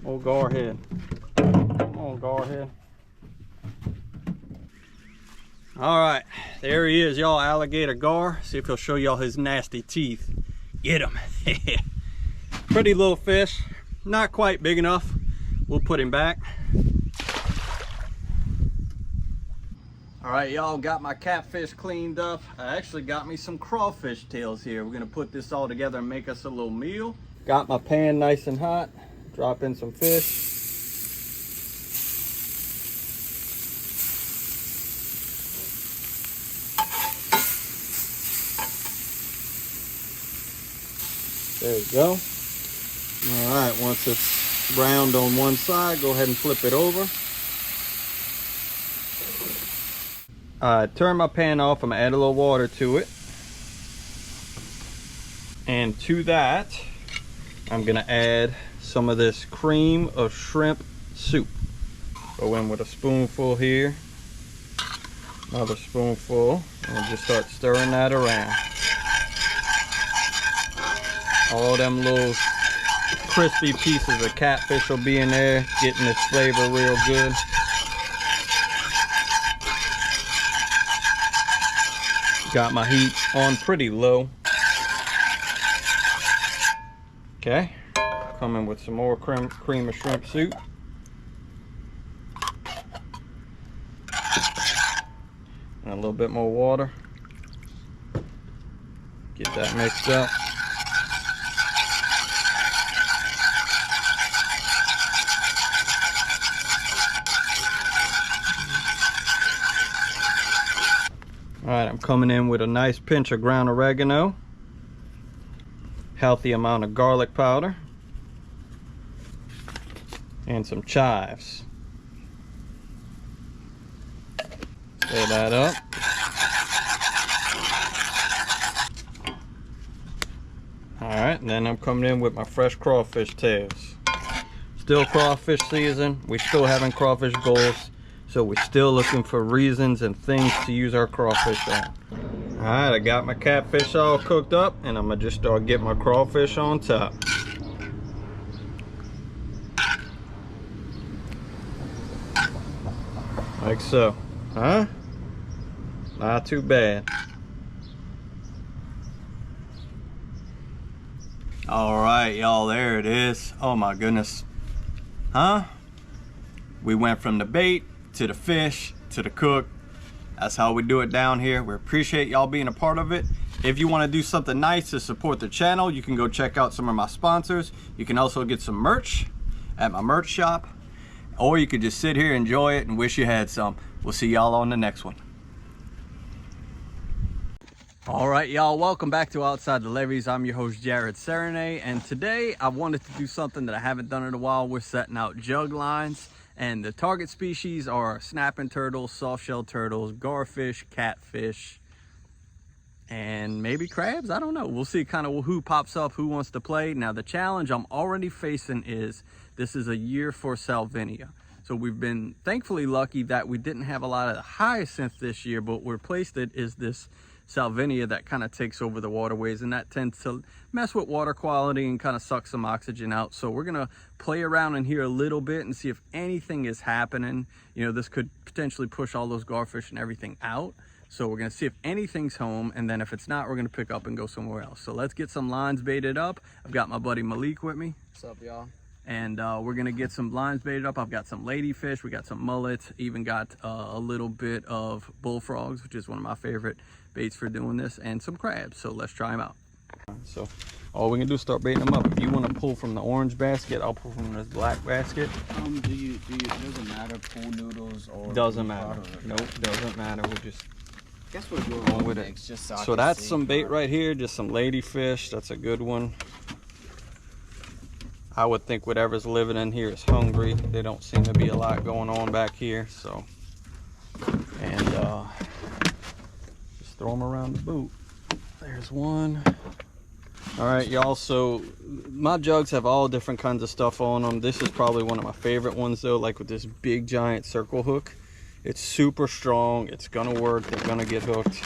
Old garhead. Come on, garhead. Alright, there he is, y'all. Alligator gar. See if he'll show y'all his nasty teeth. Get him. Pretty little fish. Not quite big enough. We'll put him back. All right, y'all, got my catfish cleaned up. I actually got me some crawfish tails here. We're gonna put this all together and make us a little meal. Got my pan nice and hot. Drop in some fish. There you go. All right, once it's browned on one side, go ahead and flip it over. Turn my pan off. I'm gonna add a little water to it. And to that, I'm gonna add some of this cream of shrimp soup. Go in with a spoonful here. Another spoonful. And just start stirring that around. All them little crispy pieces of catfish will be in there, getting this flavor real good. Got my heat on pretty low. Okay, come in with some more cream of shrimp soup. And a little bit more water. Get that mixed up. All right, I'm coming in with a nice pinch of ground oregano, healthy amount of garlic powder, and some chives. Stir that up. All right, and then I'm coming in with my fresh crawfish tails. Still crawfish season. We still having crawfish bowls. So we're still looking for reasons and things to use our crawfish on. All right, I got my catfish all cooked up, and I'm gonna just start getting my crawfish on top. Like so, huh? Not too bad. All right, y'all, there it is. Oh my goodness. Huh? We went from the bait to the fish to the cook. That's how we do it down here. We appreciate y'all being a part of it. If you want to do something nice to support the channel, you can go check out some of my sponsors. You can also get some merch at my merch shop, or you could just sit here, enjoy it, and wish you had some. We'll see y'all on the next one. All right, y'all, welcome back to Outside the Levees. I'm your host, Jared Serenay, and today I wanted to do something that I haven't done in a while. We're setting out jug lines. And the target species are snapping turtles, soft-shell turtles, garfish, catfish, and maybe crabs. I don't know. We'll see kind of who pops up, who wants to play. Now, the challenge I'm already facing is this is a year for salvinia. So we've been thankfully lucky that we didn't have a lot of the hyacinth this year, but where placed it is this salvinia that kind of takes over the waterways, and that tends to mess with water quality and kind of suck some oxygen out. So we're gonna play around in here a little bit and see if anything is happening. You know, this could potentially push all those garfish and everything out. So we're gonna see if anything's home, and then if it's not, we're gonna pick up and go somewhere else. So let's get some lines baited up. I've got my buddy Malik with me. What's up, y'all? And we're gonna get some lines baited up. I've got some ladyfish, we got some mullets, even got a little bit of bullfrogs, which is one of my favorite baits for doing this, and some crabs. So let's try them out. So all we can do is start baiting them up. If you want to pull from the orange basket, I'll pull from this black basket. Do you doesn't matter pool noodles or doesn't matter. Nope, doesn't matter. We just guess we're doing going with it. Just so that's some bait right here, just some ladyfish. That's a good one. I would think whatever's living in here is hungry. There don't seem to be a lot going on back here, so. And just throw them around the boot. There's one. All right, y'all, so my jugs have all different kinds of stuff on them. This is probably one of my favorite ones though, like with this big giant circle hook. It's super strong, it's gonna work, they're gonna get hooked.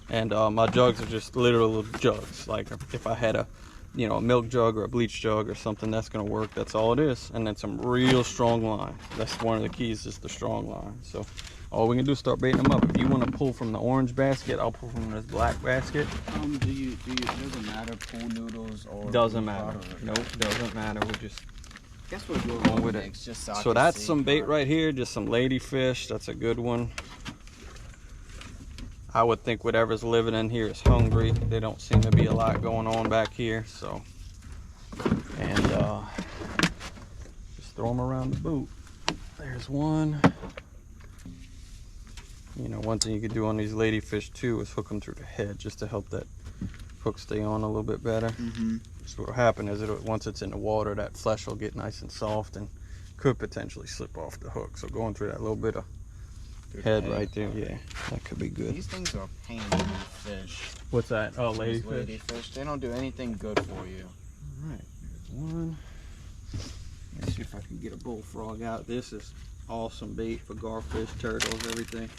And my jugs are just literal jugs. Like if I had a milk jug or a bleach jug or something, that's gonna work. That's all it is. And then some real strong line. That's one of the keys, is the strong line. So all we can do is start baiting them up. If you want to pull from the orange basket, I'll pull from this black basket. Doesn't matter pool noodles or doesn't matter. Nope, doesn't matter. We just guess we're going with it. So that's some bait right here, just some ladyfish. That's a good one. I would think whatever's living in here is hungry. There don't seem to be a lot going on back here, so. And just throw them around the boot. There's one. One thing you could do on these ladyfish too is hook them through the head, just to help that hook stay on a little bit better. So what will happen is once it's in the water, that flesh will get nice and soft and could potentially slip off the hook. So going through that little bit of head right there. Yeah, that could be good. These things are a pain in the fish. What's that? Oh, These ladyfish. ladyfish. They don't do anything good for you. All right, there's one. Let's see if I can get a bullfrog out. This is awesome bait for garfish, turtles, everything.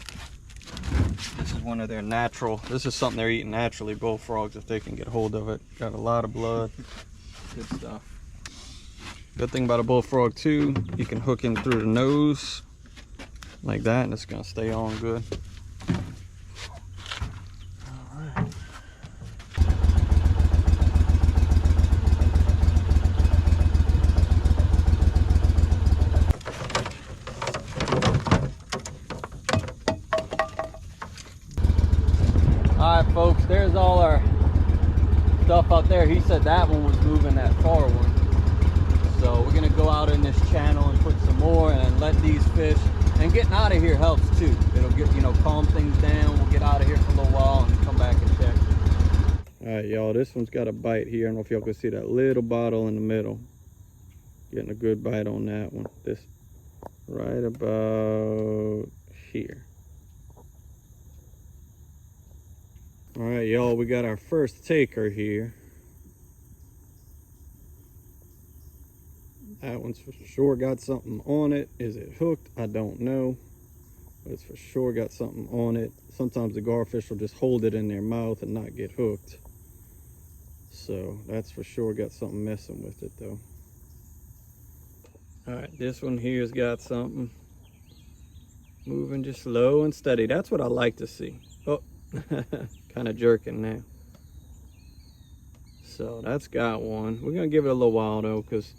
This is one of their natural, this is something they're eating naturally, bullfrogs, if they can get hold of it. Got a lot of blood. Good stuff. Good thing about a bullfrog too, you can hook him through the nose like that and it's gonna stay on good. Alright folks, there's all our stuff out there. He said that one was moving, that far one. So we're gonna go out in this channel and put some more and let these fish, and getting out of here helps too. It'll get, you know, calm things down. We'll get out of here for a little while and come back and check. Alright y'all, this one's got a bite here. I don't know if y'all can see that little bottle in the middle. Getting a good bite on that one. This right about here. All right, y'all, we got our first taker here. That one's for sure got something on it. Is it hooked? I don't know, but it's for sure got something on it. Sometimes the garfish will just hold it in their mouth and not get hooked. So that's for sure got something messing with it though. All right, this one here's got something. Moving just slow and steady. That's what I like to see. Oh. Kind of jerking now. So that's got one. We're gonna give it a little while though, because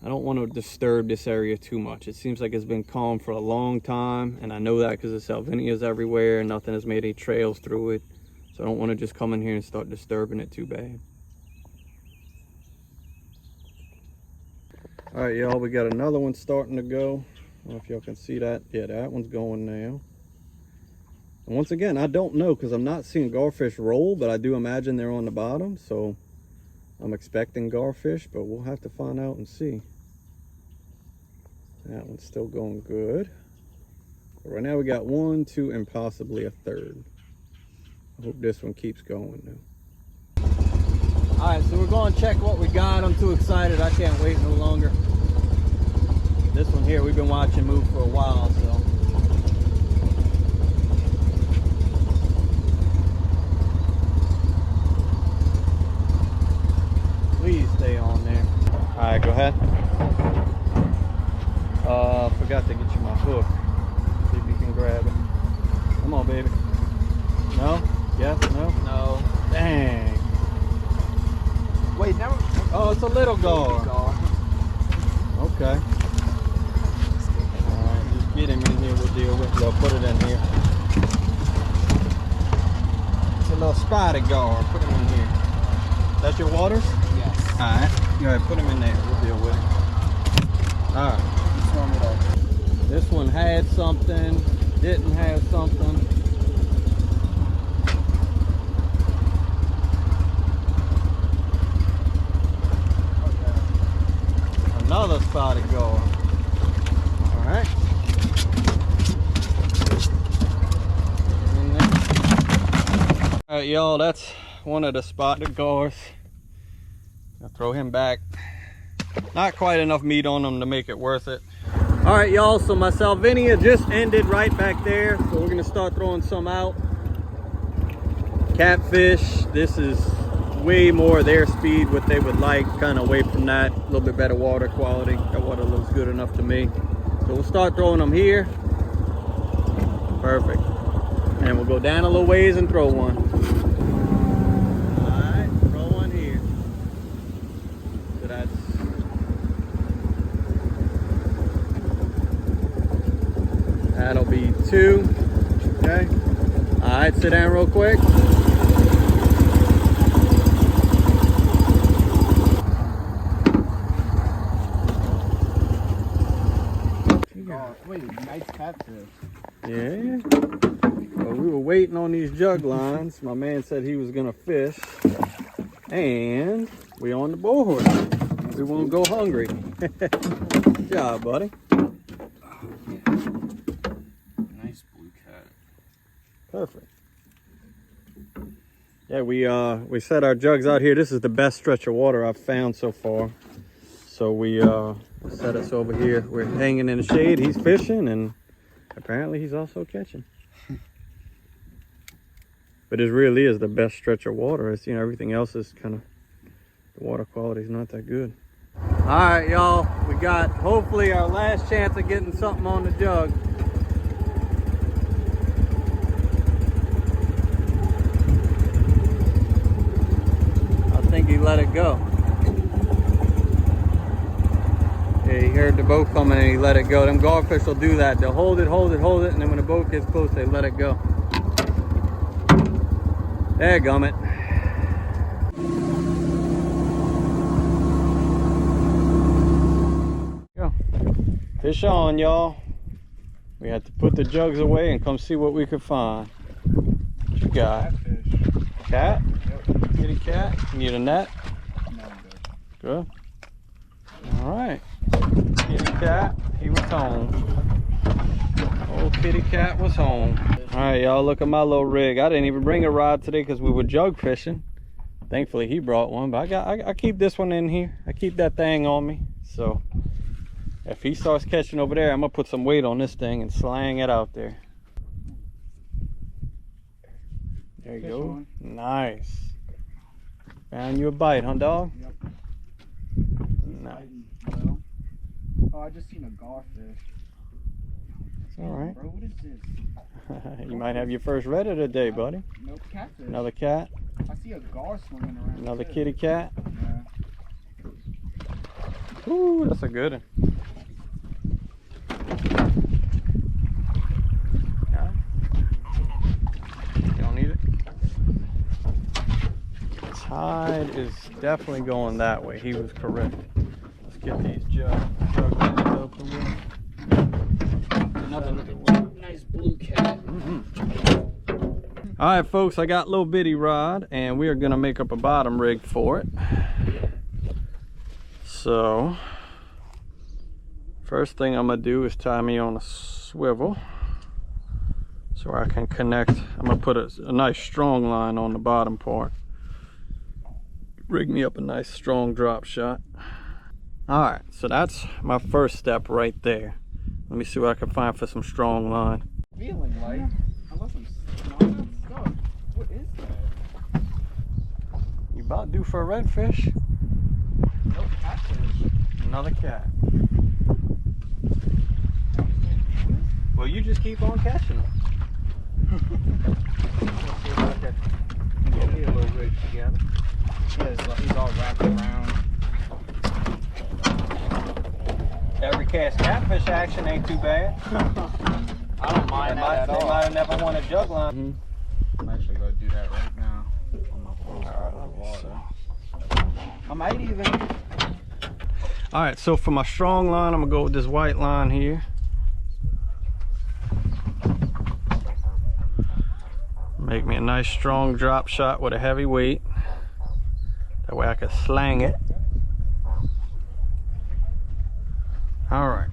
I don't want to disturb this area too much. It seems like it's been calm for a long time, and I know that because the salvinia's everywhere and nothing has made any trails through it. So I don't want to just come in here and start disturbing it too bad. All right, y'all, we got another one starting to go. I don't know if y'all can see that. Yeah, that one's going now. And once again, I don't know because I'm not seeing garfish roll, but I do imagine they're on the bottom. So I'm expecting garfish, but we'll have to find out and see. That one's still going good. But right now we got 1, 2, and possibly a third. I hope this one keeps going now. All right, so we're going to check what we got. I'm too excited. I can't wait no longer. This one here, we've been watching move for a while, so. Please stay on there. All right, go ahead. Forgot to get you my hook. See if you can grab it. Come on, baby. No? Yes? No? No. Dang. Wait, never. Oh, it's a little gar. Okay. All right, just get him in here. We'll deal with it. They'll put it in here. It's a little spotted gar. Put him in here. That's your waters? Yes. All right. Go ahead, put him in there. We'll deal with it. All right. This one had something, didn't have something. Another spotted gar. All right. All right, y'all, that's one of the spotted gars. I'll throw him back. Not quite enough meat on him to make it worth it. All right, y'all, so my salvinia just ended right back there. So we're gonna start throwing some out. Catfish, this is way more their speed, what they would like, kind of away from that. A little bit better water quality. That water looks good enough to me. So we'll start throwing them here. Perfect. And we'll go down a little ways and throw one. All right, throw one here. So that's that'll be 2. Okay. All right, sit down real quick. Wait, nice catfish. Yeah. Well, we were waiting on these jug lines. My man said he was gonna fish, and we on the board. We won't go hungry. Good job, buddy. Nice Perfect. Yeah, we set our jugs out here. This is the best stretch of water I've found so far. So we set us over here. We're hanging in the shade. He's fishing, and apparently he's also catching. But it really is the best stretch of water. It's, you know, everything else is kind of, the water quality is not that good. All right, y'all, we got hopefully our last chance of getting something on the jug. I think he let it go. Yeah, he heard the boat coming and he let it go. Them garfish will do that. They'll hold it, hold it, hold it, and then when the boat gets close, they let it go. There, gummit. Go. Fish on, y'all. We had to put the jugs away and come see what we could find. What you got? Catfish. Cat? Yep. Kitty cat? You need a net? No, I'm good. Good. All right. Kitty cat, he was home. Old kitty cat was home. All right, y'all, look at my little rig. I didn't even bring a rod today because we were jug fishing. Thankfully, he brought one, but I keep this one in here. I keep that thing on me. So if he starts catching over there, I'm gonna put some weight on this thing and slang it out there. There you go. One. Nice. Found you a bite, huh, dog? Yep. Nice. Well, oh, I just seen a garfish. It's all right. Bro, what is this? You might have your first red of the day, buddy. Nope, catfish. Another cat. I see a gar swimming around. Another too. kitty cat. Yeah. Ooh, that's a good one. Yeah. You don't need it? Tide is definitely going that way. He was correct. Let's get these jug lines open with. Another Nice blue cat. All right, folks, I got a little bitty rod, and we are gonna make up a bottom rig for it. So, first thing I'm gonna do is tie me on a swivel so I can connect. I'm gonna put a nice strong line on the bottom part. Rig me up a nice strong drop shot. All right, so that's my first step right there. Let me see what I can find for some strong line. Feeling like, unless I'm not stuck. What is that? You about due for a redfish? Nope, catfish. Another cat. Well, you just keep on catching them. Let's see if I can get me a little rig together. Yeah, he's all wrapped around. Every cast catfish action ain't too bad. I don't mind that at all. They might have never won a jug line. I'm actually going to do that right now. On my post water. I might even. All right, so for my strong line, I'm gonna go with this white line here. Make me a nice strong drop shot with a heavy weight. That way I can slang it. All right,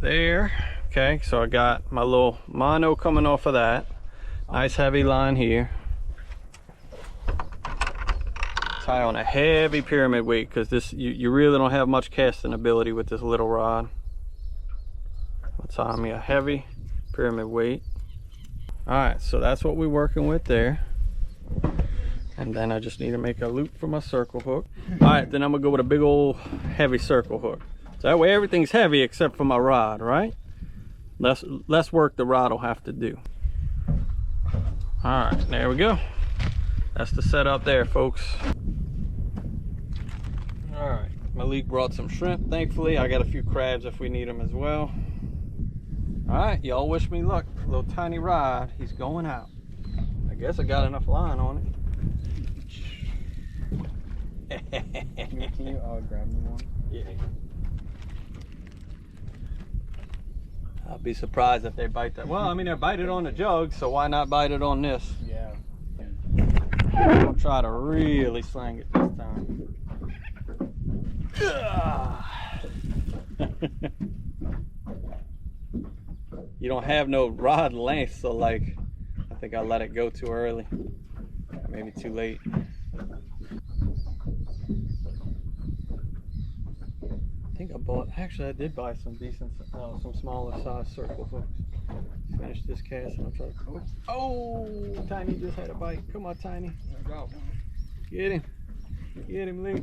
there. Okay, so I got my little mono coming off of that. Nice heavy line here. Tie on a heavy pyramid weight because this you really don't have much casting ability with this little rod. I'll tie me a heavy pyramid weight. All right, so that's what we're working with there. And then I just need to make a loop for my circle hook. All right, then I'm gonna go with a big old heavy circle hook. So that way everything's heavy except for my rod, right? Less work the rod will have to do. All right, there we go. That's the setup there, folks. All right, Malik brought some shrimp, thankfully. I got a few crabs if we need them as well. All right, y'all wish me luck. Little tiny rod, he's going out. I guess I got enough line on it. Can you grab me one? Yeah. I'll be surprised if they bite that. Well, I mean, they bite it on the jug, so why not bite it on this? Yeah. I'm gonna try to really slang it this time. you don't have no rod length, so like I think I let it go too early, maybe too late. I think I bought, actually I did buy some decent, some smaller size circle hooks. Finish this cast and I'll try to, oh, Tiny just had a bite. Come on, Tiny. Get him. Get him, Lee.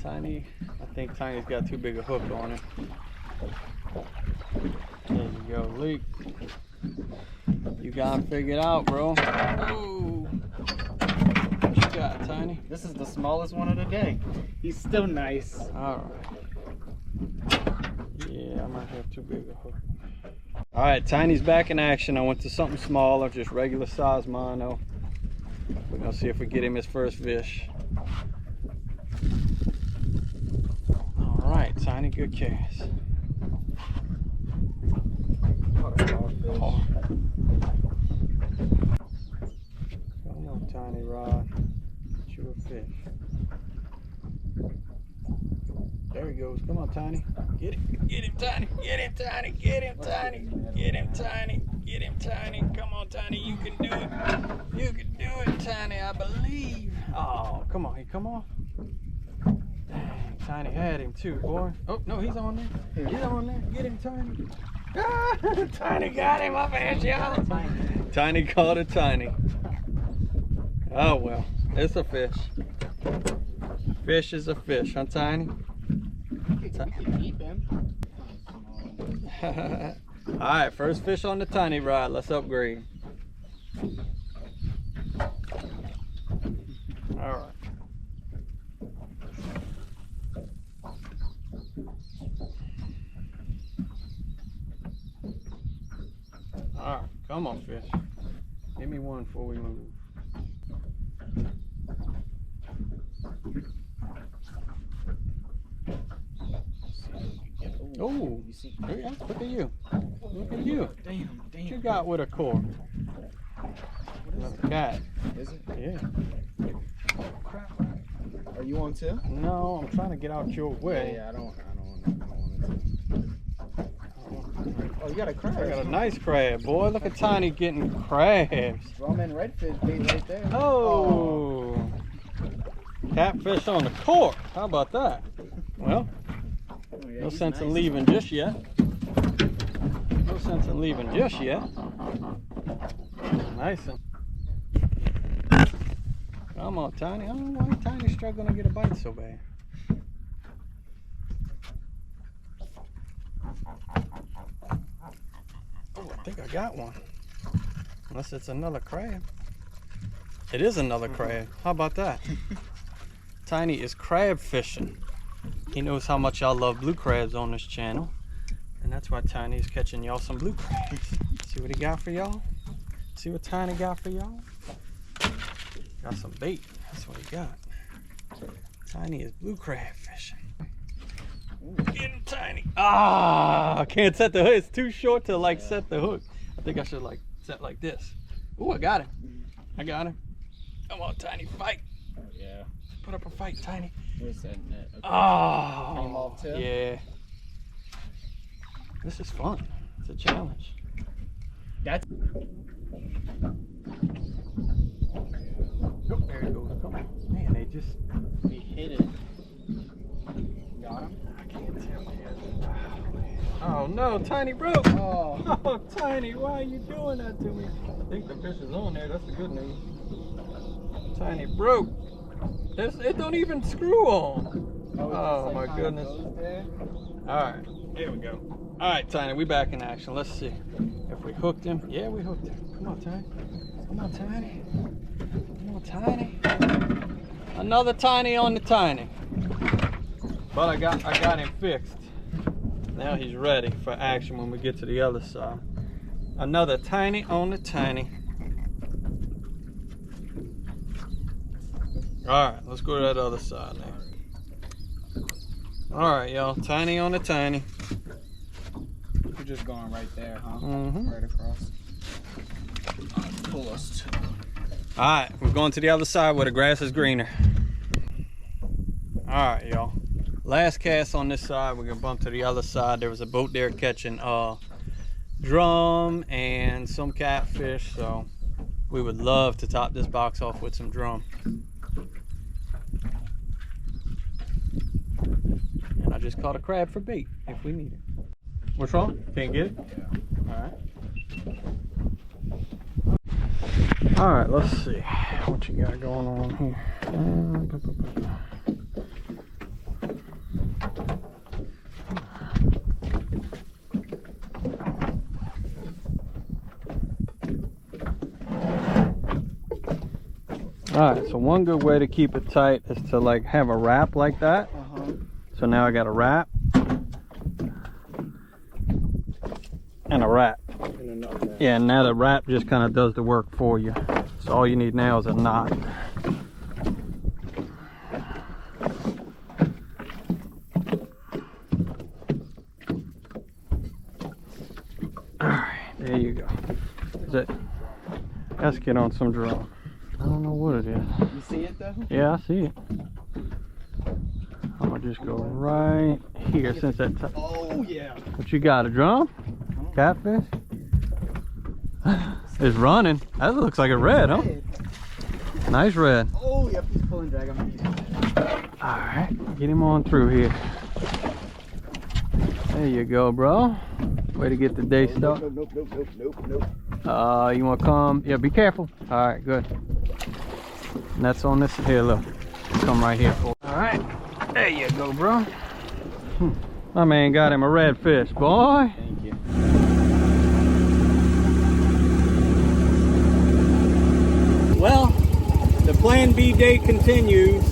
Tiny, I think Tiny's got too big a hook on it. There you go, Lee. You got him figured out, bro. Oh. What you got, Tiny? This is the smallest one of the day. He's still nice. All right. Yeah, I might have too big a hook. All right, Tiny's back in action. I went to something smaller, just regular size mono. We're gonna see if we get him his first fish. All right, Tiny, good cast. Oh. Come on, Tiny rod. Get you a fish. There he goes. Come on, Tiny. Get him. Get him, Tiny. Get him, Tiny. Get him, Tiny. Get him, Tiny. Get him, Tiny. Come on, Tiny. You can do it. You can do it, Tiny. I believe. Oh, come on. He come off. Dang, Tiny had him too, boy. Oh, no, he's on there. He's on there. Get him, Tiny. Ah, Tiny got him up fish, y'all. Tiny caught a Tiny. Oh, well. It's a fish. Fish is a fish, huh, Tiny? Alright, first fish on the Tiny rod. Let's upgrade. Alright. Alright, come on, fish. Give me one before we move. Oh, yeah, look at you. Look at you. Damn. What you got with a core? Another cat. Is it? Yeah. Oh, crap. Are you on too? No, I'm trying to get out your way. Yeah, I don't want it. Oh, you got a crab. I got a nice crab, boy. Look at Tiny getting crabs. Roman redfish bait right there. Oh. Catfish on the cork. How about that? Well, no sense in leaving just yet. No sense in leaving just yet. Nice one. Come on, Tiny. I don't know why Tiny's struggling to get a bite so bad. Oh, I think I got one. Unless it's another crab. It is another crab. How about that? Tiny is crab fishing. He knows how much y'all love blue crabs on this channel. And that's why Tiny is catching y'all some blue crabs. See what he got for y'all? See what Tiny got for y'all? Got some bait. That's what he got. Tiny is blue crab fishing. Get him, Tiny. Ah, I can't set the hook. It's too short to like set the hook. I think I should like set like this. Ooh, I got him. I got him. Come on, Tiny, fight. Oh, yeah. Put up a fight, Tiny. Where's that net? Okay. Oh, Came off too? yeah. This is fun. It's a challenge. That's. Oh, there it goes. Come on. Man, they just. We hit it. Got him? I can't tell yet. Oh no, Tiny broke. Oh. Oh, Tiny, why are you doing that to me? I think the fish is on there. That's the good news. Tiny broke. It don't even screw on. Oh my goodness. Alright, here we go. Alright, Tiny, we back in action. Let's see if we hooked him. Yeah, we hooked him. Come on, Tiny. Come on, Tiny. Come on, Tiny. Another Tiny on the Tiny. But I got him fixed. Now he's ready for action when we get to the other side. Another Tiny on the Tiny. Alright, let's go to that other side now. Alright, y'all. Tiny on the Tiny. You're just going right there, huh? Mm-hmm. Right across. Pull us to. Alright, we're going to the other side where the grass is greener. Alright, y'all. Last cast on this side. We're gonna bump to the other side. There was a boat there catching drum and some catfish, so we would love to top this box off with some drum. And I just caught a crab for bait if we need it. What's wrong? Can't get it? All right, let's see what you got going on here. All right, so one good way to keep it tight is to like have a wrap like that. So now I got a wrap and a wrap. Yeah, and now the wrap just kind of does the work for you. So all you need now is a knot. All right, there you go. That's it. Let's get on some drum. I don't know what it is. You see it though? Yeah, I see it. I'm gonna just go right here since that. Oh yeah. What you got? A drum? Catfish? It's running. That looks like a red, huh? Nice red. Oh yep, he's pulling drag. All right, get him on through here. There you go, bro. Way to get the day started. Nope. You want to come? Yeah, be careful. All right, good. And that's on this here. Look, come right here. All right, there you go, bro. My man got him a redfish, boy. Thank you. Well, the Plan B day continues.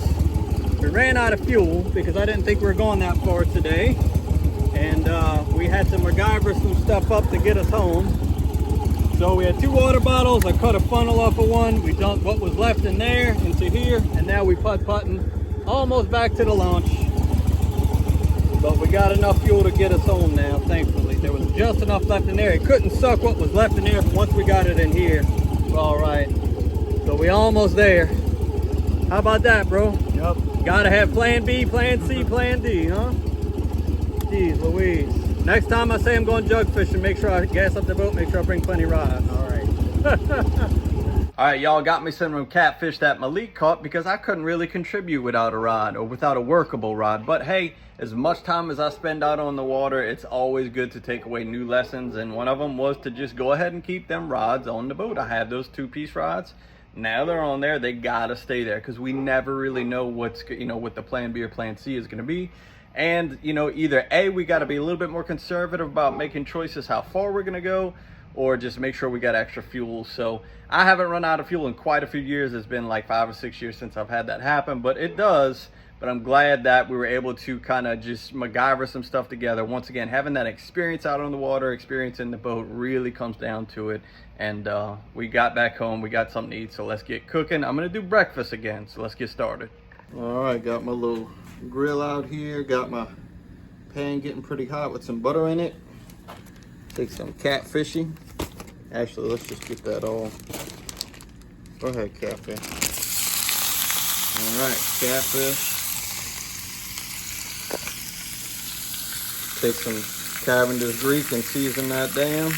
We ran out of fuel because I didn't think we were going that far today. And we had to MacGyver some stuff up to get us home. So we had 2 water bottles. I cut a funnel off of one. We dumped what was left in there into here. And now we putt-putting almost back to the launch. But we got enough fuel to get us home now, thankfully. There was just enough left in there. It couldn't suck what was left in there, but once we got it in here, we're all right. So we almost there. How about that, bro? Yep. Gotta have Plan B, Plan C, Plan D, huh? Jeez Louise. Next time I say I'm going jug fishing, make sure I gas up the boat, make sure I bring plenty rods. All right. All right, y'all got me some catfish that Malik caught because I couldn't really contribute without a rod or without a workable rod. But hey, as much time as I spend out on the water, it's always good to take away new lessons. And one of them was to just go ahead and keep them rods on the boat. I have those 2-piece rods. Now they're on there, they gotta stay there because we never really know what's, what the Plan B or Plan C is gonna be. And, either A, we gotta be a little bit more conservative about making choices how far we're gonna go, or just make sure we got extra fuel. So I haven't run out of fuel in quite a few years. It's been like 5 or 6 years since I've had that happen, but it does. But I'm glad that we were able to kind of just MacGyver some stuff together. Once again, having that experience out on the water, experience in the boat really comes down to it. And we got back home, we got something to eat, so let's get cooking. I'm gonna do breakfast again, so let's get started. All right, got my little grill out here. Got my pan getting pretty hot with some butter in it. Take some catfishing. Actually, let's just get that all. Go ahead, catfish. All right, catfish. Take some Cavendish Greek and season that down.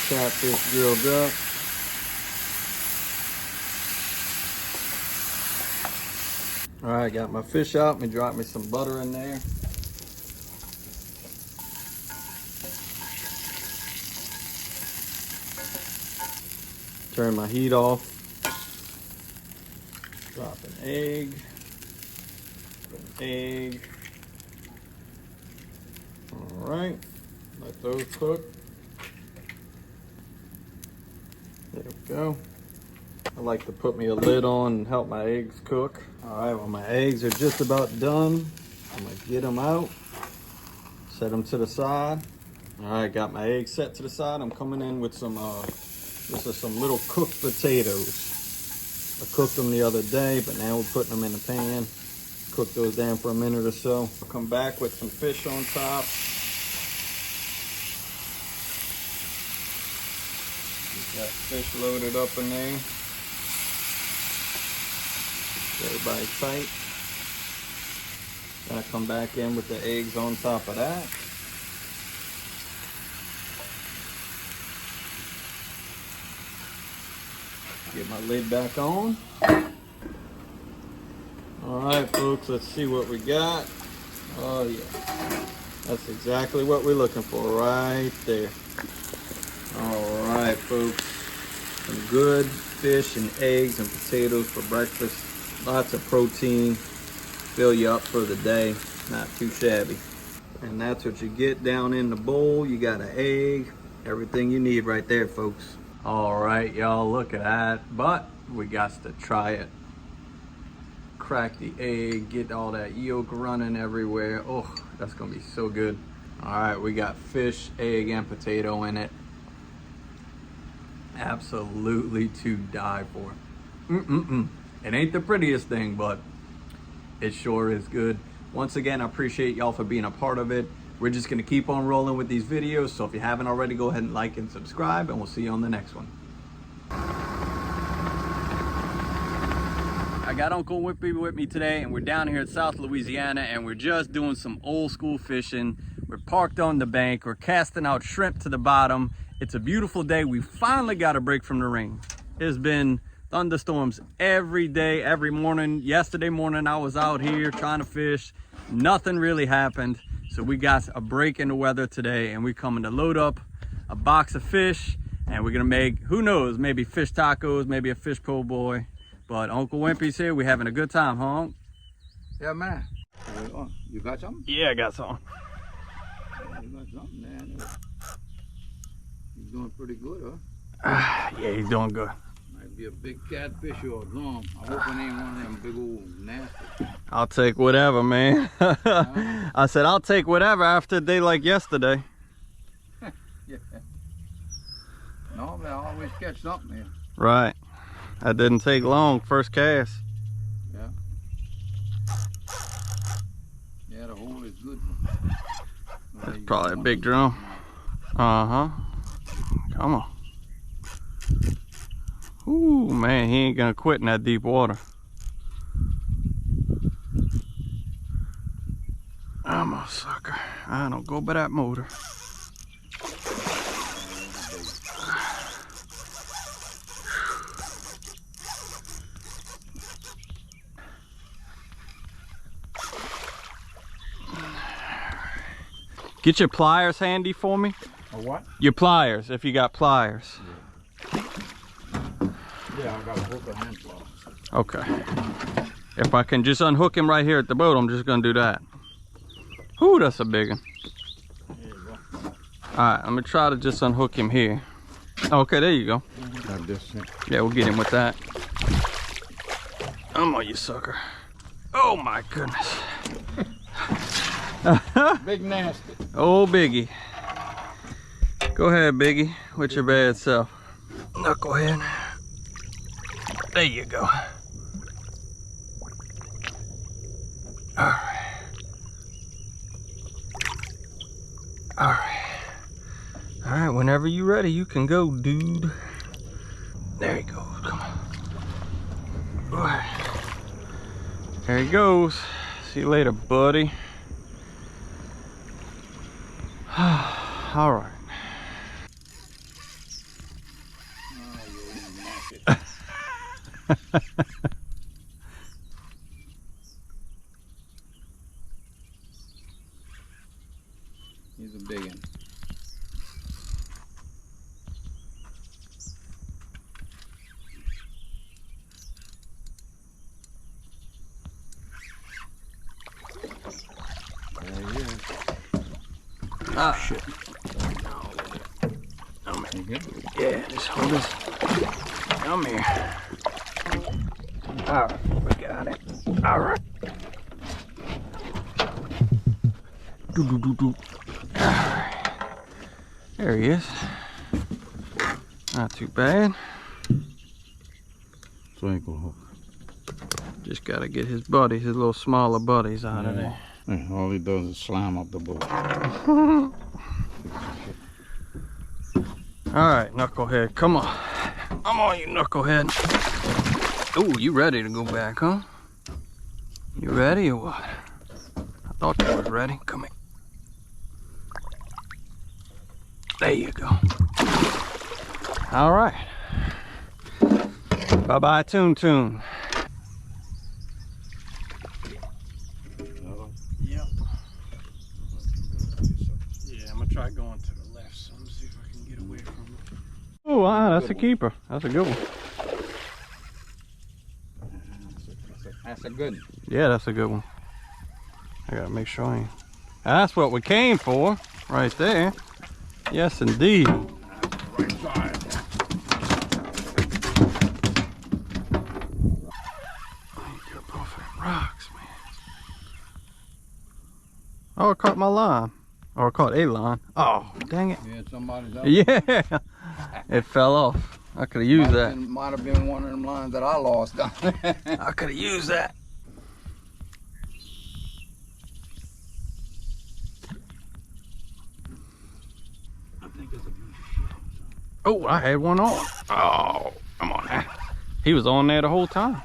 Catfish grilled up. All right, got my fish out. Let me drop me some butter in there. Turn my heat off. Drop an egg. All right, let those cook. There we go. I like to put me a lid on and help my eggs cook. All right, well, my eggs are just about done. I'm gonna get them out, set them to the side. All right, got my eggs set to the side. I'm coming in with some, this is some little cooked potatoes. I cooked them the other day, but now we're putting them in the pan. Cook those down for a minute or so. I'll come back with some fish on top. Got fish loaded up in there. Everybody tight. Gonna come back in with the eggs on top of that. Get my lid back on. All right, folks, let's see what we got. Oh yeah, that's exactly what we're looking for right there. All right, folks, some good fish and eggs and potatoes for breakfast. Lots of protein, fill you up for the day, not too shabby. And that's what you get down in the bowl. You got an egg, everything you need right there, folks. All right, y'all, look at that. But we got to try it. Crack the egg, get all that yolk running everywhere. Oh, that's gonna be so good. All right, we got fish, egg, and potato in it. Absolutely to die for. It ain't the prettiest thing, but it sure is good. Once again, I appreciate y'all for being a part of it. We're just gonna keep on rolling with these videos, so if you haven't already, go ahead and like and subscribe, and we'll see you on the next one. I got Uncle Wimpy with me today, and we're down here in South Louisiana, and we're just doing some old school fishing. We're parked on the bank, we're casting out shrimp to the bottom. It's a beautiful day. We finally got a break from the rain. It's been thunderstorms every day, every morning. Yesterday morning, I was out here trying to fish. Nothing really happened. So we got a break in the weather today, and we're coming to load up a box of fish, and we're gonna make, who knows, maybe fish tacos, maybe a fish po' boy. But Uncle Wimpy's here. We're having a good time, huh? Yeah, man. You got something? Yeah, I got some. You got something, man. He's doing pretty good, huh? Yeah, he's doing good. Might be a big catfish or something. I hope it ain't one of them big old nasty. I'll take whatever, man. I said, I'll take whatever after a day like yesterday. Yeah. No, but I always catch something here. Right. That didn't take long, first cast. Yeah. Yeah, the hole is good. That's probably a big drum. Uh-huh. Come on. Ooh, man, he ain't gonna quit in that deep water. I'm a sucker. I don't go by that motor. Get your pliers handy for me. A what? Your pliers, if you got pliers. Yeah, I got a hook and hand claw. Okay. If I can just unhook him right here at the boat, I'm just gonna do that. Ooh, that's a big one. There you go. All right, I'm gonna try to just unhook him here. Okay, there you go. Like this thing. Yeah, we'll get him with that. I'm on you, sucker. Oh my goodness. Big nasty. Oh, Biggie. Go ahead, Biggie, with your bad self. Knucklehead. There you go. All right. All right. All right, whenever you're ready, you can go, dude. There he goes, come on. All right. There he goes. See you later, buddy. All right. He's a big one. There he is. Ah, shit. You good? Yeah, just hold this. Come here. All right, we got it. All right. Do, do, do, do. All right. There he is. Not too bad. Twinkle hook. Just gotta get his buddies, his little smaller buddies out of there. Yeah, all he does is slam up the boat. All right, knucklehead, come on. I'm on you, knucklehead. Ooh, you ready to go back, huh? You ready or what? I thought you was ready. Come here. There you go. All right. Bye-bye, Toon Toon. Yep. Yeah, I'm gonna try going to the left, so let me see if I can get away from it. Oh, wow, that's a keeper. That's a good one. That's a good one. Yeah, that's a good one. I gotta make sure I ain't. That's what we came for, right there. Yes, indeed. Right side. You're perfect rocks, man. Oh, I caught my line. Or I caught a line. Oh, dang it. Yeah, somebody's out. Yeah, it fell off. I could have used that. Might have been one of them lines that I lost. I could have used that. Oh, I had one on. Oh, come on now. He was on there the whole time.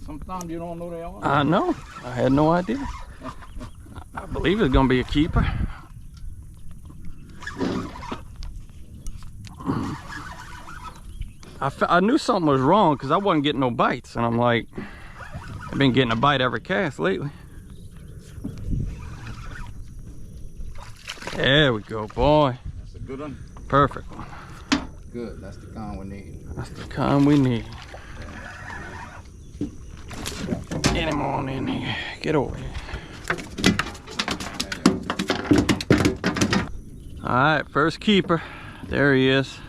Sometimes you don't know they are. I know. I had no idea. I believe it's gonna be a keeper. I knew something was wrong because I wasn't getting no bites, and I'm like, I've been getting a bite every cast lately. There we go, boy. That's a good one. Perfect one. Good. That's the kind we need. That's the kind we need. Get him on in here. Get over here. All right, first keeper. There he is.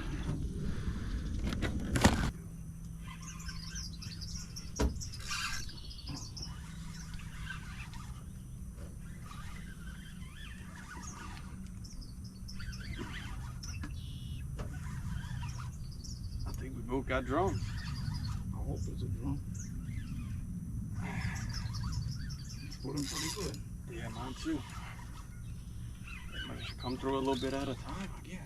I think we both got drums. I hope it's a drum. Put him pretty good. Yeah, mine too. Maybe should come through a little bit at a time, I guess.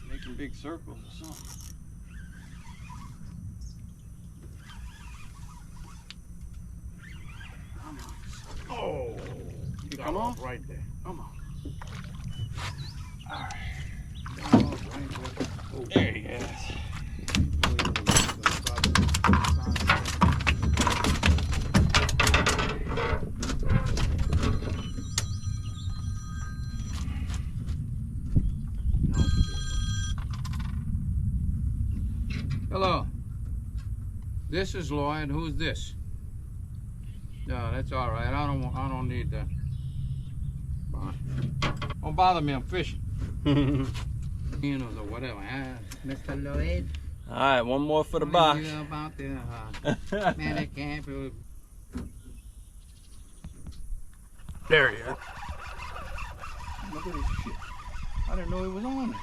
Making big circles or something. Oh, You come off? right there. Come on. Oh, There he is. Hello. This is Lloyd. Who's this? No, that's all right. I don't need that. Bye. Don't bother me. I'm fishing. You know, or whatever. Mr. Lloyd. All right, one more for the box. About the man that can't do. There he is. Look at this shit. I didn't know he was on it.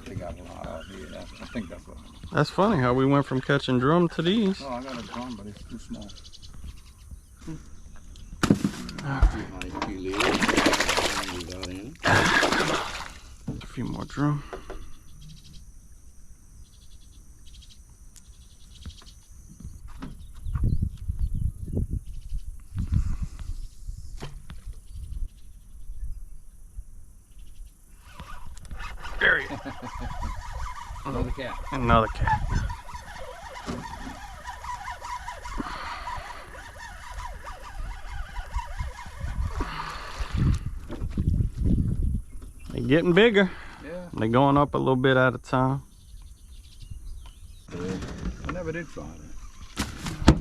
They got a lot out here. I think that's what. That's funny how we went from catching drum to these. Oh, I got a drum, but it's too small. A few more drum. There he is. Another cat. Another cat. They're getting bigger. Yeah. They're going up a little bit at a time. I never did try that.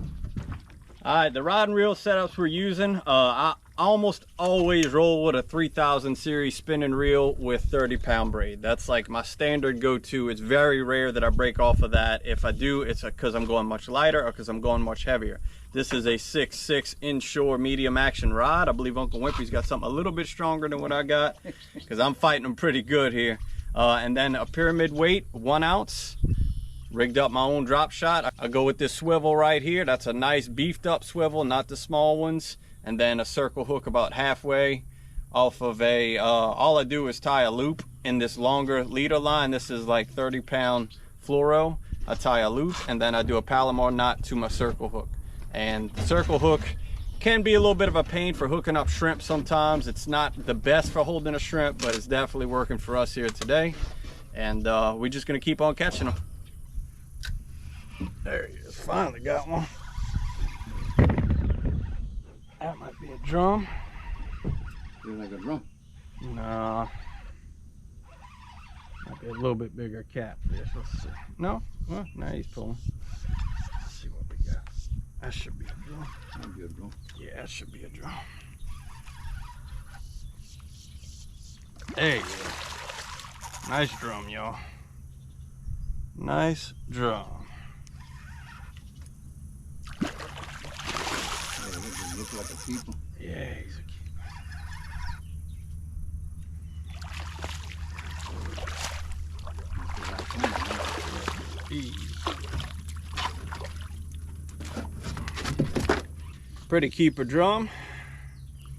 All right, the rod and reel setups we're using, I almost always roll with a 3000 series spinning reel with 30-pound braid. That's like my standard go-to. It's very rare that I break off of that. If I do, it's because I'm going much lighter or because I'm going much heavier. This is a 6.6 inshore medium action rod. I believe Uncle Wimpy's got something a little bit stronger than what I got because I'm fighting them pretty good here. And then a pyramid weight, 1 ounce. Rigged up my own drop shot. I go with this swivel right here. That's a nice beefed up swivel, not the small ones. And then a circle hook about halfway off of a, all I do is tie a loop in this longer leader line. This is like 30-pound fluoro. I tie a loop, and then I do a Palomar knot to my circle hook. And the circle hook can be a little bit of a pain for hooking up shrimp sometimes. It's not the best for holding a shrimp, but it's definitely working for us here today. And we're just gonna keep on catching them. There he is, finally got one. That might be a drum. Feels like a drum. Nah. Might be a little bit bigger catfish. Let's see. No? Well, now he's pulling. Let's see what we got. That should be a drum. That'd be a drum. Yeah, that should be a drum. There you go. Nice drum, y'all. Nice drum. Yeah, it looks like a keeper. Yeah, he's a keeper. Pretty keeper drum.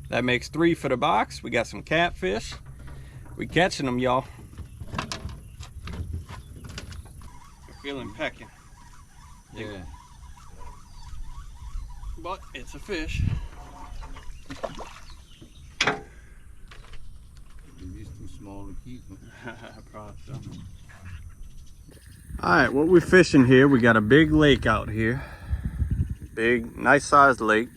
That makes 3 for the box. We got some catfish. We catching them, y'all. Feeling pecking. Yeah. But it's a fish. He's too small to keep him. Probably so. All right, what we're fishing here, we got a big lake out here. Big, nice sized lake.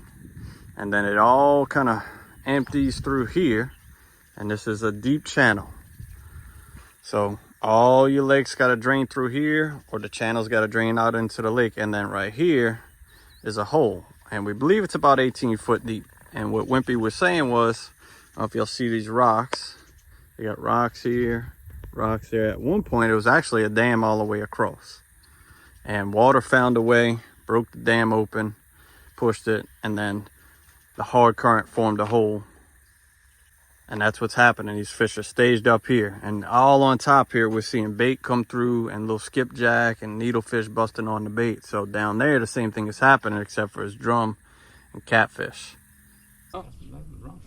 And then it all kind of empties through here. And this is a deep channel. So all your lakes got to drain through here, or the channel's got to drain out into the lake. And then right here is a hole. And we believe it's about 18 foot deep. And what Wimpy was saying was, I don't know if you'll see these rocks. You got rocks here, rocks there. At one point, it was actually a dam all the way across. And water found a way, broke the dam open, pushed it, and then the hard current formed a hole. And that's what's happening. These fish are staged up here. And all on top here, we're seeing bait come through and little skipjack and needlefish busting on the bait. So down there, the same thing is happening, except for it's drum and catfish. Oh, that's a drum.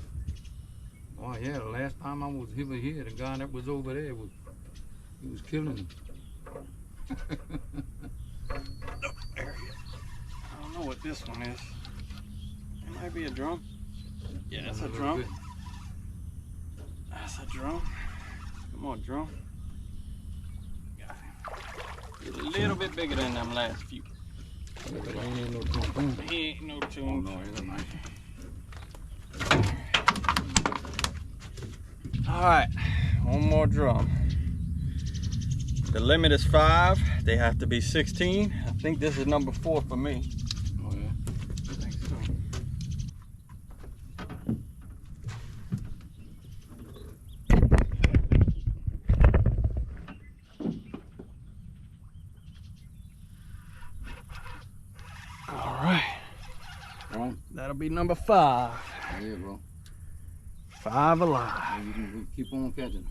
Oh yeah, the last time I was here, the guy that was over there he was killing him. There he is. I don't know what this one is. It might be a drum. Yeah, that's a drum. Bit. That's a drum. Come on, drum. Got him. A little bit bigger than them last few. Yeah, but I ain't no tune. He ain't no Oh tune. no, he's a nice. All right, one more drum. The limit is 5. They have to be 16. I think this is number 4 for me. Oh yeah. I think so. All right. Right. That'll be number 5. Yeah, bro. 5 alive. Yeah, you can keep on catching.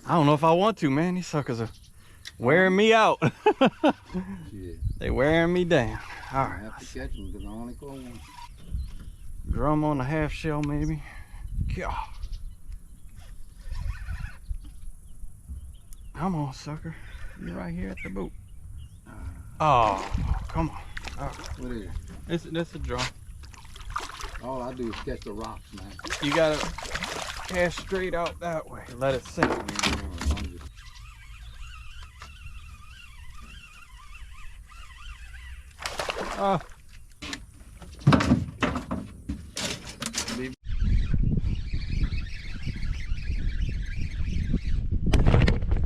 I don't know if I want to, man. These suckers are wearing me out. Yeah. They wearing me down. All I right. have to catch them because I only caught one. Drum on the half shell, maybe. God. Come on, sucker. You're right here at the boat. Oh, come on. All right. What is it? That's a drum. All I do is catch the rocks, man. You gotta cast straight out that way. Let it sink. Oh.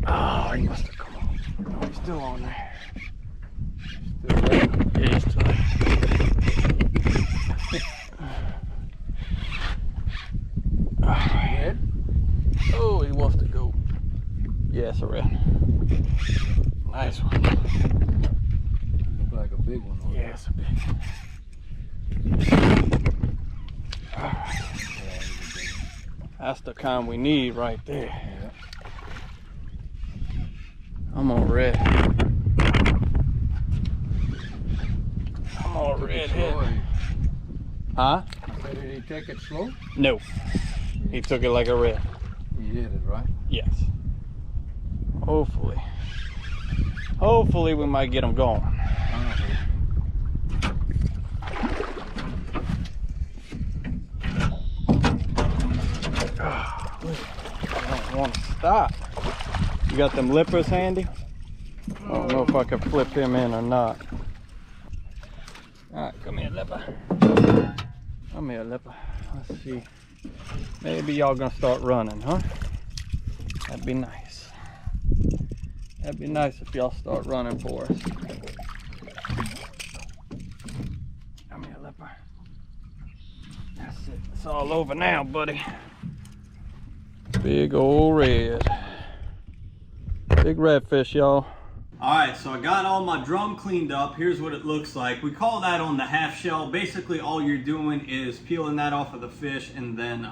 Oh, he must have come on. No, he's still on there. Still there. Yeah, he's still there. Alright. Oh, he wants to go. Yeah, it's a red. Nice one. Look like a big one. Yeah, it's a big one. Alright. That's the kind we need right there. Yeah. I'm on red. I'm on red head. Huh? Did he take it slow? No. He took it like a red. You hit it, right? Yes. Hopefully. Hopefully we might get them going. I don't want to stop. You got them lippers handy? I don't know if I can flip him in or not. All right, come here, Lipper. Come here, Lipper. Let's see. Maybe y'all gonna start running, huh? That'd be nice. That'd be nice if y'all start running for us. Come here, Lipper. That's it. It's all over now, buddy. Big old red. Big redfish, y'all. All right, so I got all my drum cleaned up. Here's what it looks like. We call that on the half shell. Basically, all you're doing is peeling that off of the fish and then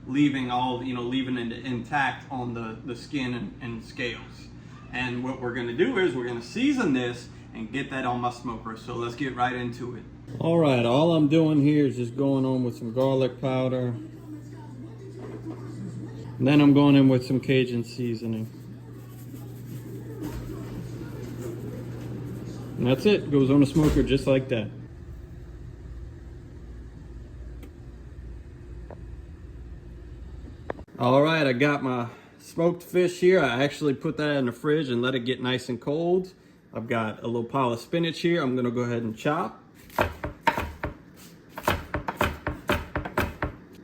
leaving it intact on the skin and scales. And what we're gonna do is we're gonna season this and get that on my smoker. So let's get right into it. All right, all I'm doing here is just going on with some garlic powder. And then I'm going in with some Cajun seasoning. And that's it, goes on the smoker just like that. All right, I got my smoked fish here. I actually put that in the fridge and let it get nice and cold. I've got a little pile of spinach here. I'm gonna go ahead and chop.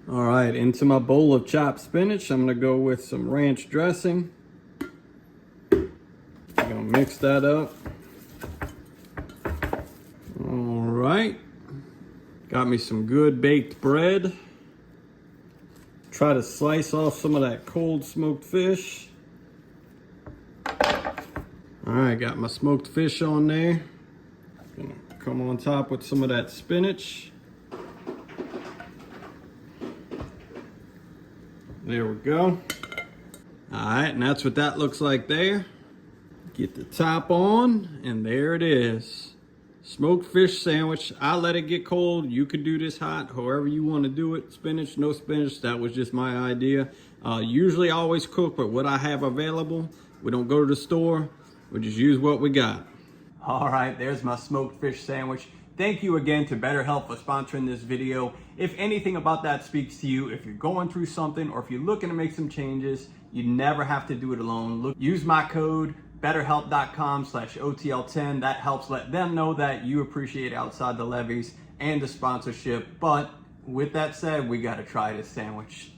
All right, into my bowl of chopped spinach, I'm gonna go with some ranch dressing. I'm gonna mix that up. All right, got me some good baked bread. Try to slice off some of that cold smoked fish. All right, got my smoked fish on there. Gonna come on top with some of that spinach. There we go. All right, and that's what that looks like there. Get the top on, and there it is. Smoked fish sandwich. I let it get cold. You could do this hot, however you want to do it. Spinach, no spinach, that was just my idea. Usually I always cook, but what I have available, we don't go to the store. We just use what we got. All right, there's my smoked fish sandwich. Thank you again to BetterHelp for sponsoring this video. If anything about that speaks to you, if you're going through something or if you're looking to make some changes, you never have to do it alone. Use my code betterhelp.com/OTL10. That helps let them know that you appreciate Outside the Levees and the sponsorship. But with that said, we gotta try this sandwich.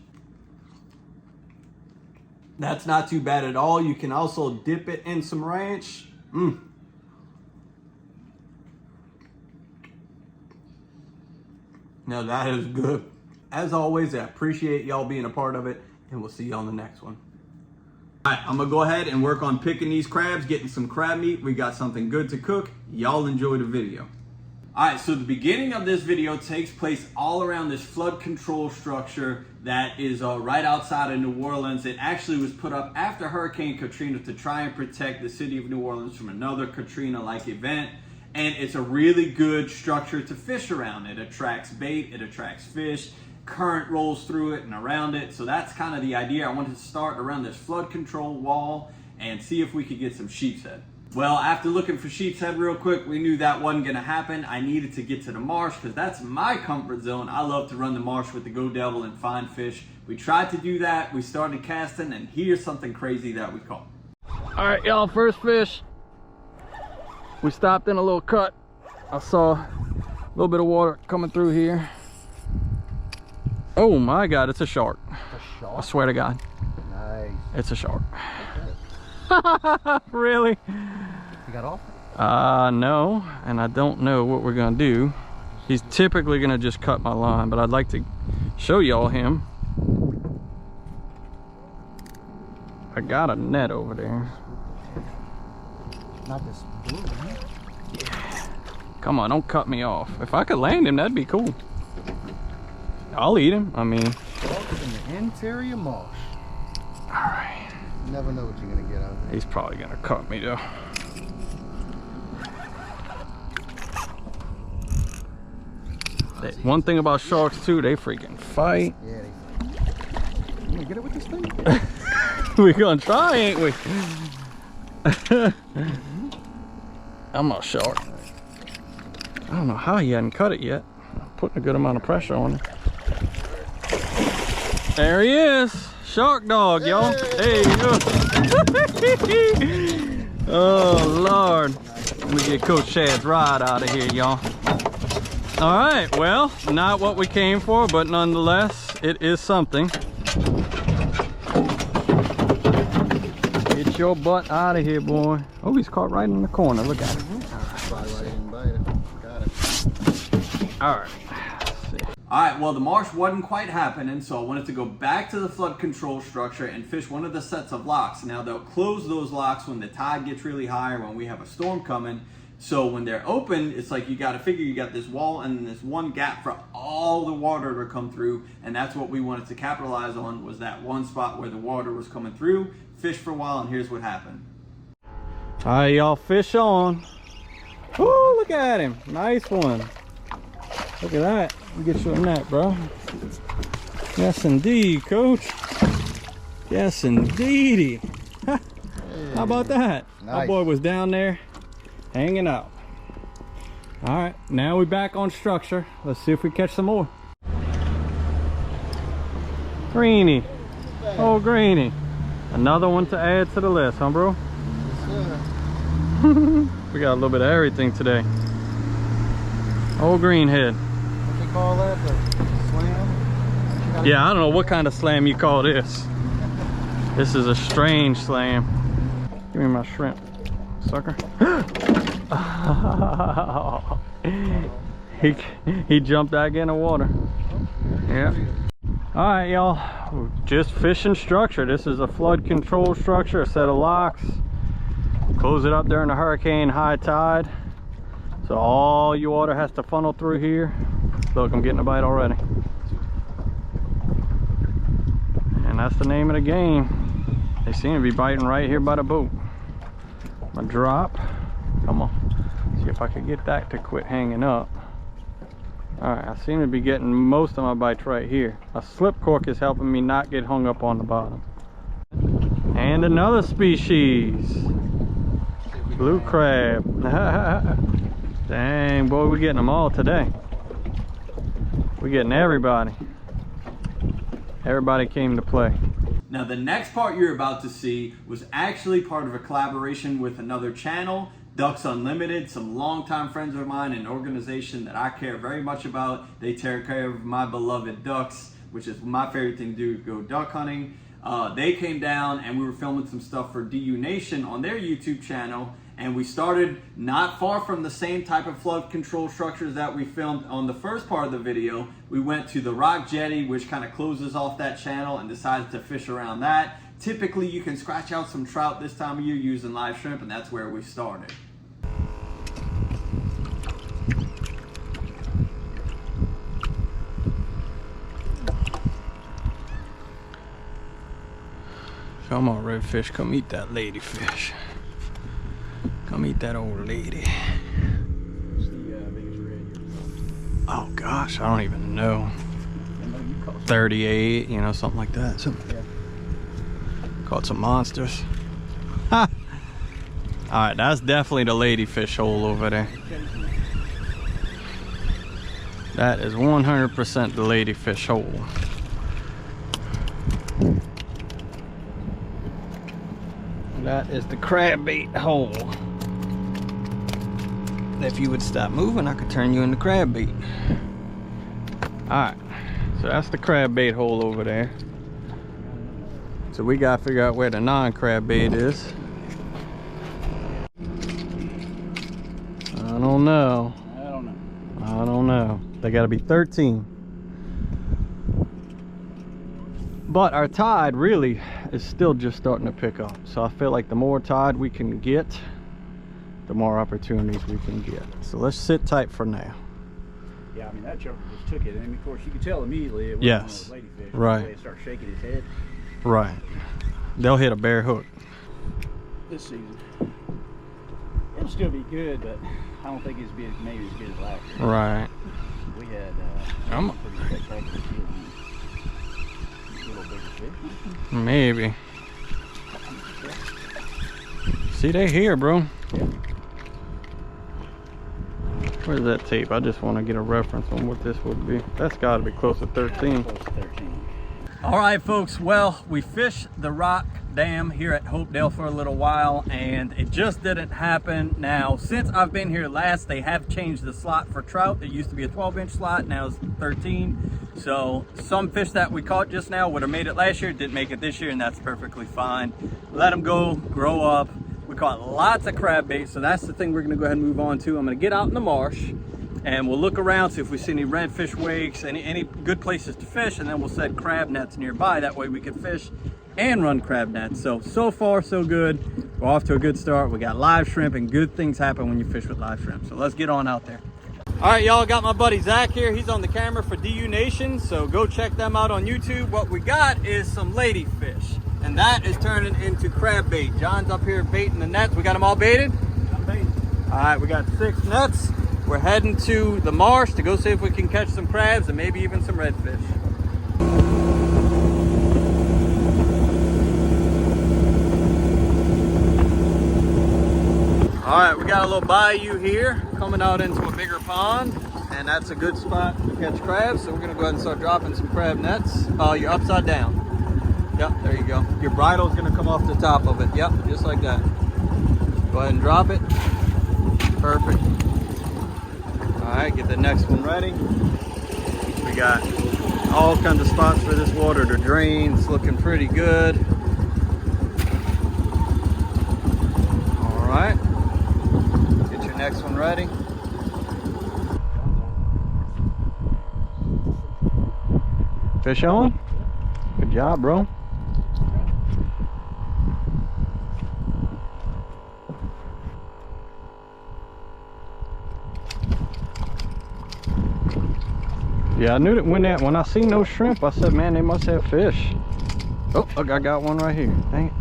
That's not too bad at all. You can also dip it in some ranch. Now that is good. As always, I appreciate y'all being a part of it, and we'll see you on the next one. All right, I'm gonna go ahead and work on picking these crabs, getting some crab meat. We got something good to cook. Y'all enjoy the video. All right, so the beginning of this video takes place all around this flood control structure that is right outside of New Orleans. It actually was put up after Hurricane Katrina to try and protect the city of New Orleans from another Katrina-like event. And it's a really good structure to fish around. It attracts bait, it attracts fish, current rolls through it and around it. So that's kind of the idea. I wanted to start around this flood control wall and see if we could get some sheepshead. Well, after looking for sheepshead real quick, we knew that wasn't gonna happen. I needed to get to the marsh because that's my comfort zone. I love to run the marsh with the Go Devil and find fish. We tried to do that, we started casting, and here's something crazy that we caught. All right, y'all, first fish. We stopped in a little cut. I saw a little bit of water coming through here. Oh my God, it's a shark. A shark? I swear to God. Nice. It's a shark. Really? You got off? No, and I don't know what we're gonna do. He's typically gonna just cut my line, but I'd like to show y'all him. I got a net over there. Not this blue, right? Yeah. Come on, don't cut me off. If I could land him, that'd be cool. I'll eat him. I mean, Sharks in the interior marsh. all right. You never know what you're gonna get out of there. He's probably gonna cut me though. One thing about sharks too, they freaking fight. Yeah, Can we get it with this thing? We gonna try, ain't we? I'm not sure. I don't know how he hadn't cut it yet. I'm putting a good amount of pressure on it. There he is. Shark dog, y'all. There you go. Oh, Lord. Let me get Coach Chad's rod out of here, y'all. All right, well, not what we came for, but nonetheless, it is something. Get your butt out of here, boy. Oh, he's caught right in the corner. Look at him. All right. Alright, well the marsh wasn't quite happening, so I wanted to go back to the flood control structure and fish one of the sets of locks. Now they'll close those locks when the tide gets really high or when we have a storm coming. So when they're open, it's like you gotta figure you got this wall and then this one gap for all the water to come through, and that's what we wanted to capitalize on, was that one spot where the water was coming through. Fish for a while, and here's what happened. Alright, y'all, fish on. Woo, look at him. Nice one. Look at that. Let me get you a net, bro. Yes, indeed, Coach. Yes, indeedy. How about that? Nice. My boy was down there hanging out. All right, now we're back on structure. Let's see if we catch some more. Greenie. Oh, Greenie. Another one to add to the list, huh, bro? We got a little bit of everything today. Old greenhead. What they call that? The slam? Yeah, I don't know what kind of slam you call this. This is a strange slam. Give me my shrimp, sucker. He jumped back in the water. Yeah. All right, y'all. Just fishing structure. This is a flood control structure, a set of locks. Close it up during the hurricane high tide. So all your water has to funnel through here. Look, I'm getting a bite already. And that's the name of the game. They seem to be biting right here by the boat. I'm gonna drop. Come on. See if I can get that to quit hanging up. Alright, I seem to be getting most of my bites right here. A slip cork is helping me not get hung up on the bottom. And another species. Blue crab. Dang, boy, we're getting them all today. We're getting everybody. Everybody came to play. Now, the next part you're about to see was actually part of a collaboration with another channel, Ducks Unlimited, some longtime friends of mine, an organization that I care very much about. They take care of my beloved ducks, which is my favorite thing to do, go duck hunting. They came down and we were filming some stuff for DU Nation on their YouTube channel. And we started not far from the same type of flood control structures that we filmed on the first part of the video. We went to the rock jetty, which kind of closes off that channel, and decided to fish around that. Typically, you can scratch out some trout this time of year using live shrimp, and that's where we started. Come on, Redfish, come eat that ladyfish. Come eat that old lady. What's the biggest red? Oh gosh, I don't even know. 38, you know, something like that. So, Yeah. caught some monsters. Ha! Alright, that's definitely the ladyfish hole over there. That is 100% the ladyfish hole. That is the crab bait hole. If you would stop moving, I could turn you into crab bait. Alright, so that's the crab bait hole over there. So we gotta figure out where the non-crab bait is. I don't know. I don't know. They gotta be 13. But our tide really is still just starting to pick up. So I feel like the more tide we can get, the more opportunities we can get. So let's sit tight for now. Yeah, I mean, that jumper just took it. And of course, you could tell immediately it wasn't Yes. one of those ladyfish. Right. The way it started shaking his head. Right. They'll hit a bare hook. This season. It'll still be good, but I don't think it's maybe as good as last year. Right. We had I'm- pretty spectacular season. A little bigger Maybe. See, they here, bro. Where's that tape? I just want to get a reference on what this would be. That's got to be close to 13. Close to 13. All right, folks. Well, we fished the rock dam here at Hopedale for a little while, and it just didn't happen. Now, since I've been here last, they have changed the slot for trout. It used to be a 12-inch slot, now it's 13. So some fish that we caught just now would have made it last year, didn't make it this year, and that's perfectly fine. Let them go, grow up. We caught lots of crab bait, so that's the thing we're gonna go ahead and move on to. I'm gonna get out in the marsh and we'll look around, see if we see any redfish wakes, any good places to fish, and then we'll set crab nets nearby. That way we can fish and run crab nets. So far so good. We're off to a good start. We got live shrimp, and good things happen when you fish with live shrimp. So let's get on out there. All right, y'all, got my buddy Zach here. He's on the camera for DU Nation, so go check them out on YouTube. What we got is some ladyfish, and that is turning into crab bait. John's up here baiting the nets. We got them all baited? I'm baited. All right, we got 6 nets. We're heading to the marsh to go see if we can catch some crabs and maybe even some redfish. All right, we got a little bayou here coming out into a bigger pond, and that's a good spot to catch crabs. So we're gonna go ahead and start dropping some crab nets. You're upside down. Yep, there you go. Your bridle's gonna come off the top of it. Yep, just like that. Go ahead and drop it. Perfect. All right, get the next one ready. We got all kinds of spots for this water to drain. It's looking pretty good. All right, get your next one ready. Fish on? Good job, bro. Yeah, I knew that when I seen those shrimp, I said, man, they must have fish. Oh, look, I got one right here. Dang it.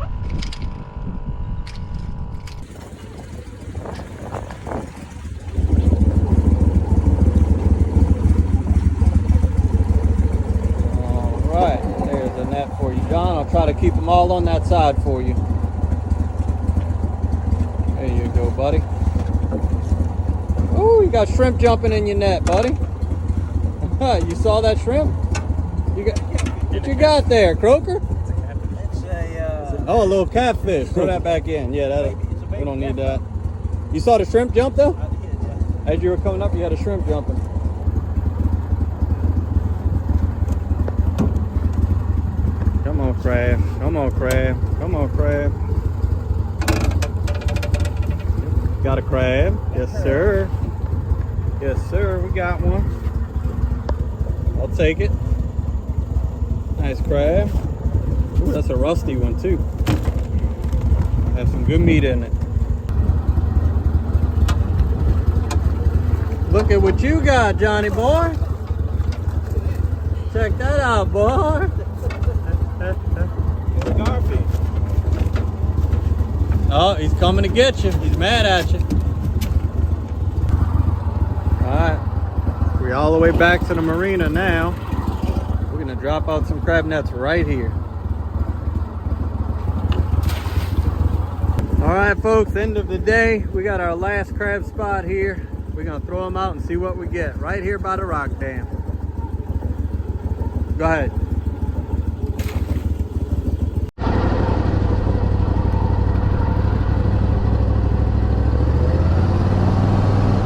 All right, there's the net for you, John. I'll try to keep them all on that side for you. There you go, buddy. Oh, you got shrimp jumping in your net, buddy. You saw that shrimp? What you got there, croaker? It's a, Oh, a little catfish. Throw that back in. Yeah, we don't need that. You saw the shrimp jump though? I did, yeah. As you were coming up, you had a shrimp jumping. Come on, crab. Come on, crab. Come on, crab. Got a crab. Yes, sir. Yes, sir. We got one. I'll take it. Nice crab. Ooh, that's a rusty one too. Has some good meat in it. Look at what you got, Johnny boy. Check that out, boy. Oh, he's coming to get you. He's mad at you. All right. We're all the way back to the marina now. We're gonna drop out some crab nets right here. All right, folks, end of the day. We got our last crab spot here. We're gonna throw them out and see what we get right here by the rock dam. Go ahead.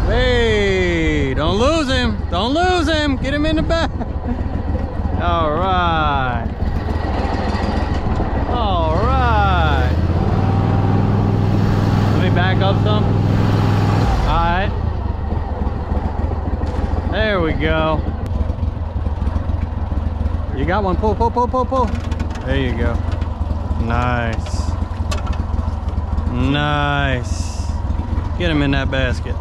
Hey, don't lose him. Don't lose him. Get him in the back. All right. All right. Let me back up some. All right. There we go. You got one. Pull, pull, pull, pull, pull. There you go. Nice. Nice. Get him in that basket.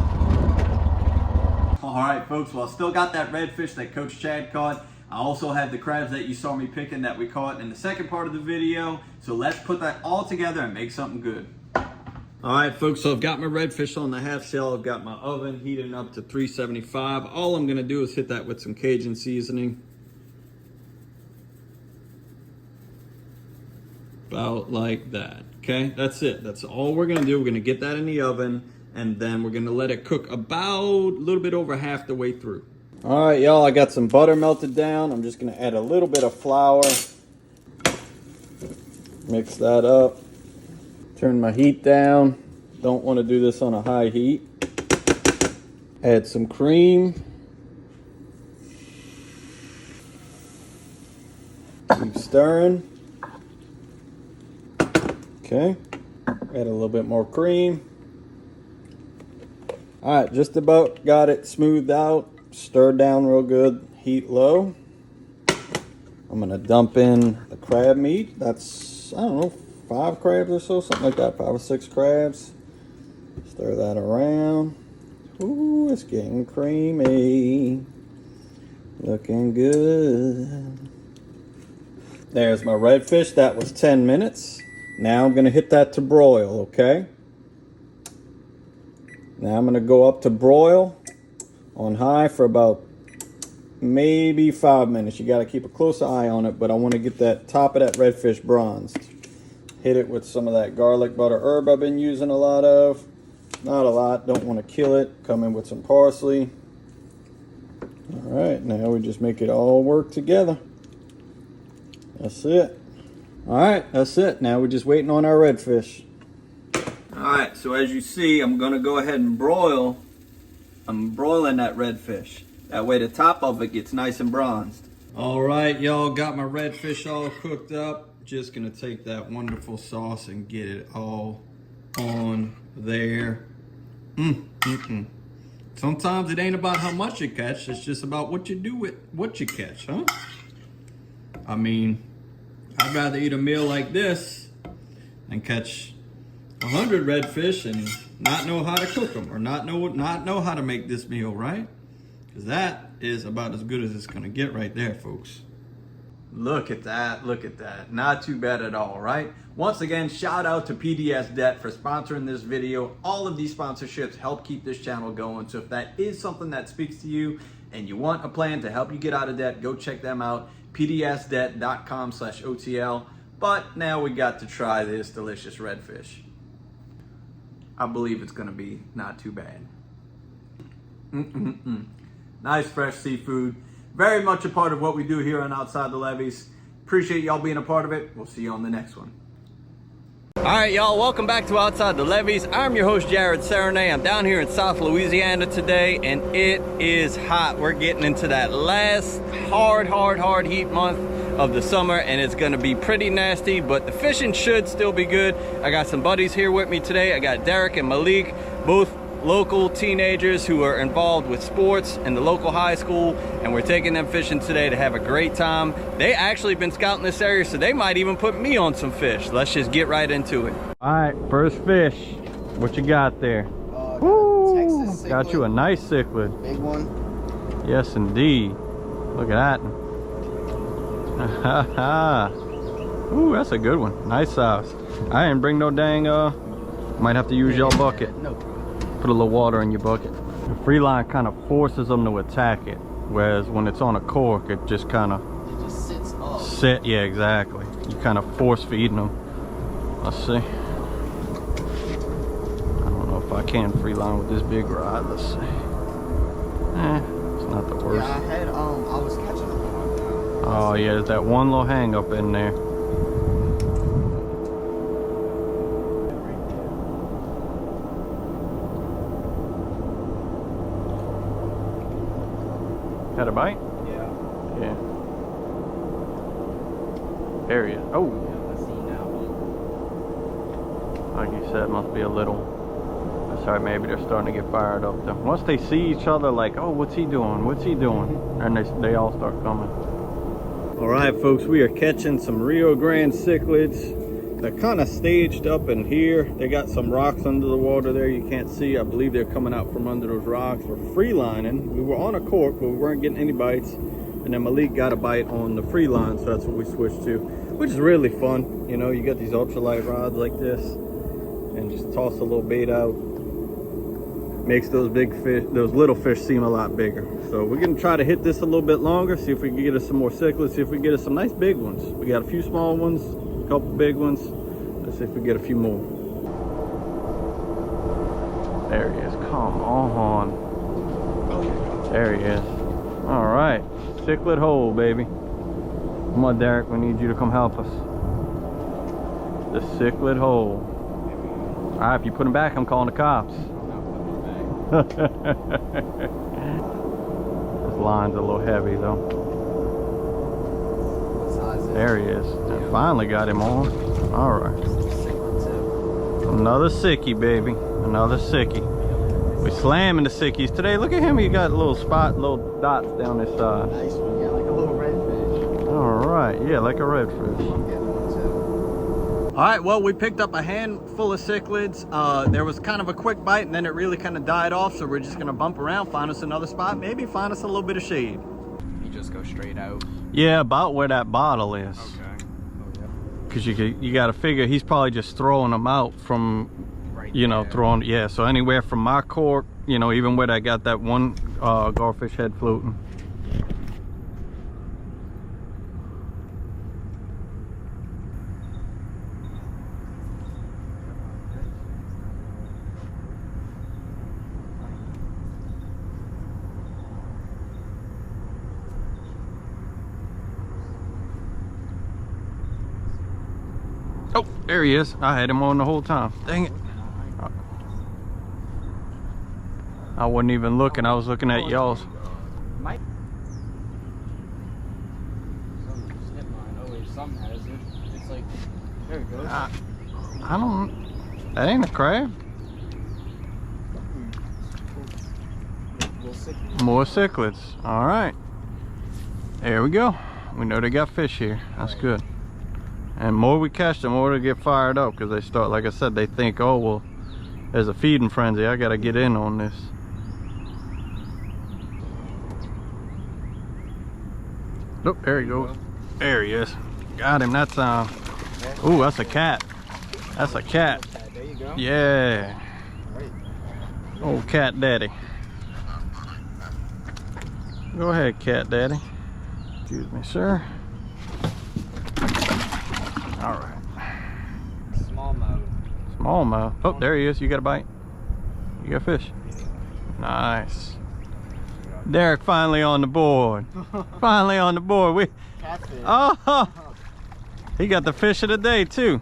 All right, folks, well, I still got that redfish that Coach Chad caught. I also have the crabs that you saw me picking that we caught in the second part of the video. So let's put that all together and make something good. All right, folks, so I've got my redfish on the half shell. I've got my oven heating up to 375. All I'm gonna do is hit that with some Cajun seasoning. About like that. Okay, that's it. That's all we're gonna do. We're gonna get that in the oven, and then we're gonna let it cook about a little bit over half the way through. All right, y'all, I got some butter melted down. I'm just gonna add a little bit of flour. Mix that up. Turn my heat down. Don't want to do this on a high heat. Add some cream. Keep stirring. Okay. Add a little bit more cream. All right, just about got it smoothed out. Stir down real good. Heat low. I'm gonna dump in the crab meat. That's, I don't know, 5 crabs or so, something like that, 5 or 6 crabs. Stir that around. Ooh, it's getting creamy. Looking good. There's my redfish. That was 10 minutes. Now I'm gonna hit that to broil, okay? Now I'm gonna go up to broil on high for about maybe 5 minutes. You gotta keep a close eye on it, but I wanna get that top of that redfish bronzed. Hit it with some of that garlic butter herb I've been using a lot of. Not a lot, don't wanna kill it. Come in with some parsley. All right, now we just make it all work together. That's it. All right, that's it. Now we're just waiting on our redfish. All right, so as you see, I'm gonna go ahead and broil. I'm broiling that redfish. That way the top of it gets nice and bronzed. All right, y'all, got my redfish all cooked up. Just gonna take that wonderful sauce and get it all on there. Sometimes it ain't about how much you catch, it's just about what you do with what you catch, huh? I mean, I'd rather eat a meal like this than catch 100 redfish and not know how to cook them, or not know how to make this meal, right? Because that is about as good as it's gonna get right there, folks. Look at that, look at that. Not too bad at all, right? Once again, shout out to PDS Debt for sponsoring this video. All of these sponsorships help keep this channel going. So if that is something that speaks to you and you want a plan to help you get out of debt, go check them out. pdsdebt.com/OTL. But now we got to try this delicious redfish. I believe it's gonna be not too bad. Nice fresh seafood. Very much a part of what we do here on Outside the Levees. Appreciate y'all being a part of it. We'll see you on the next one. All right, y'all, welcome back to Outside the Levees. I'm your host, Jared Serenay. I'm down here in South Louisiana today, and it is hot. We're getting into that last hard heat month of the summer, and it's gonna be pretty nasty, but the fishing should still be good. I got some buddies here with me today. I got Derek and Malik, both local teenagers who are involved with sports in the local high school, and we're taking them fishing today to have a great time. They actually been scouting this area, so they might even put me on some fish. Let's just get right into it. All right, first fish. What you got there? Texas cichlid. Got you a nice cichlid. Big one. Yes, indeed. Look at that. Ooh, that's a good one. Nice size. I didn't bring no dang, might have to use your bucket. No. Put a little water in your bucket. The free line kind of forces them to attack it, whereas when it's on a cork, it just kind of sits up. Yeah, exactly. You kind of force feeding them. Let's see. I don't know if I can free line with this big rod. Let's see. It's not the worst. Yeah, I was catching them. Oh yeah, there's that one little hang up in there. Had a bite? Yeah. Yeah. There he is. Oh. I see now. Like you said, must be a little. That's right, maybe they're starting to get fired up though. Once they see each other, like, oh, what's he doing? What's he doing? And they all start coming. All right, folks, we are catching some Rio Grande cichlids. They're kind of staged up in here. They got some rocks under the water there you can't see. I believe they're coming out from under those rocks. We're free lining. We were on a cork, but we weren't getting any bites. And then Malik got a bite on the free line, so that's what we switched to, which is really fun. You know, you got these ultralight rods like this, and just toss a little bait out. Makes those big fish, those little fish, seem a lot bigger. So we're gonna try to hit this a little bit longer, see if we can get us some more cichlids, see if we can get us some nice big ones. We got a few small ones, couple big ones. Let's see if we get a few more. There he is. Come on. There he is. All right. Cichlid hole, baby. Come on, Derek. We need you to come help us. The cichlid hole. All right, if you put him back, I'm calling the cops. This line's a little heavy, though. There he is. I finally got him on. All right. Another sickie, baby. Another sickie. We slamming the sickies today. Look at him. He got little little dots down this side. Nice one. Yeah, like a little redfish. All right. Yeah, like a redfish. All right. Well, we picked up a handful of cichlids. There was kind of a quick bite, and then it really kind of died off. So we're just gonna bump around, find us another spot, maybe find us a little bit of shade. You just go straight out. Yeah, about where that bottle is. Okay. Because you got to figure he's probably just throwing them out from, Right you know, there. throwing, yeah. So anywhere from my cork, you know, even where I got that one garfish head floating. Oh, there he is. I had him on the whole time. Dang it. I wasn't even looking. I was looking at y'all's. Might. Some has it. It's like, there it goes. I don't. That ain't a crab. More cichlids. All right. There we go. We know they got fish here. That's good. And more we catch, the more they get fired up, because they start, like I said, they think, oh, well, there's a feeding frenzy. I got to get in on this. Oh, there he goes. There he is. Got him. That's, ooh, that's a cat. That's a cat. There you go. Yeah. Right. Old cat daddy. Go ahead, cat daddy. Excuse me, sir. All right. Smallmouth. Smallmouth. Oh, there he is. You got a bite? You got fish? Nice. Derek finally on the board. Finally on the board. Catfish. Oh, he got the fish of the day too.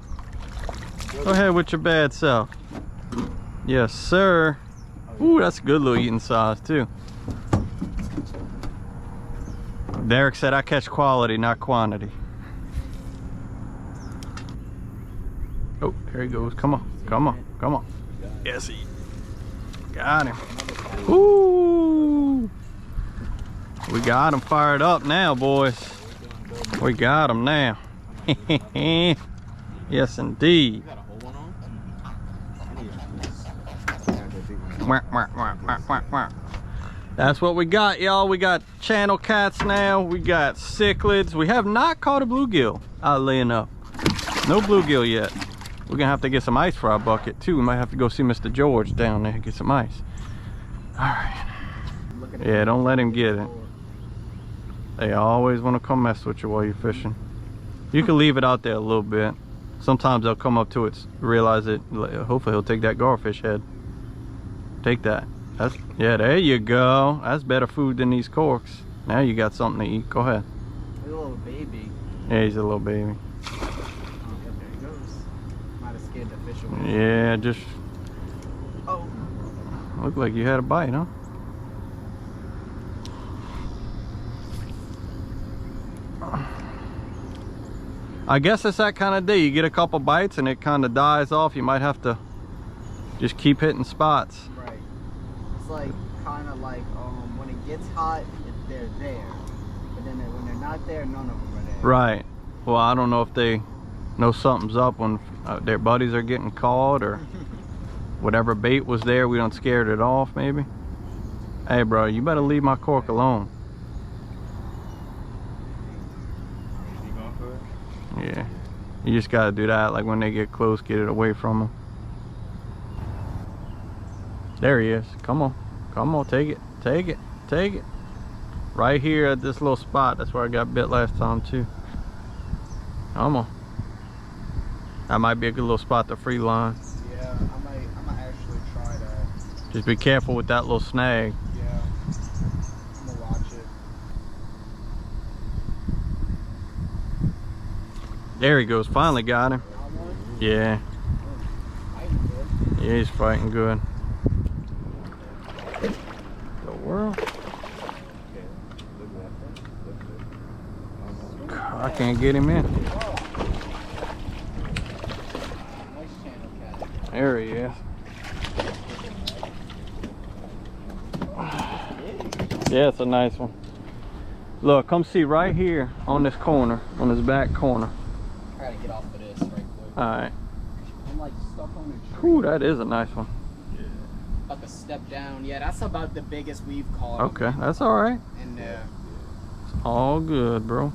Go ahead with your bad self. Yes, sir. Ooh, that's a good little eating size too. Derek said I catch quality, not quantity. Oh, there he goes. Come on, come on, come on. Yes, he got him. Ooh, we got him fired up now, boys. We got him now. Yes, indeed. That's what we got, y'all. We got channel cats now. We got cichlids. We have not caught a bluegill, oddly enough. No bluegill yet. We're gonna have to get some ice for our bucket too. We might have to go see Mr. George down there and get some ice. All right. Yeah, don't let him get it. They always want to come mess with you while you're fishing. You can leave it out there a little bit. Sometimes they'll come up to it, realize it. Hopefully he'll take that garfish head. Take that. That's, yeah, there you go. That's better food than these corks. Now you got something to eat. Go ahead. He's a little baby. Yeah, he's a little baby. Oh, yep, there he goes. Might have scared the fish away. Yeah, just Oh. looked like you had a bite, huh? I guess it's that kind of day. You get a couple bites and it kind of dies off. You might have to just keep hitting spots. Right. It's like kind of like when it gets hot, they're there, but then when they're not there, none of them are there. Right. Well, I don't know if they know something's up when their buddies are getting caught, or whatever bait was there, we done scared it off maybe. Hey bro, you better leave my cork alone. Yeah, you just gotta do that, like when they get close, get it away from them. There he is. Come on, come on, take it, take it, take it. Right here at this little spot. That's where I got bit last time too. Come on. That might be a good little spot to free line. Yeah, I might actually try that. Just be careful with that little snag. Yeah, I'm gonna watch it. There he goes. Finally got him. Yeah. Yeah, he's fighting good. The world? I can't get him in. There he is. Yeah, it's a nice one. Look, come see right here on this corner, on this back corner. I gotta get off of this right quick. Alright. I'm like stuck on a tree. Ooh, that is a nice one. About to step down. Yeah, that's about the biggest we've caught. Okay, that's alright. And All good, bro.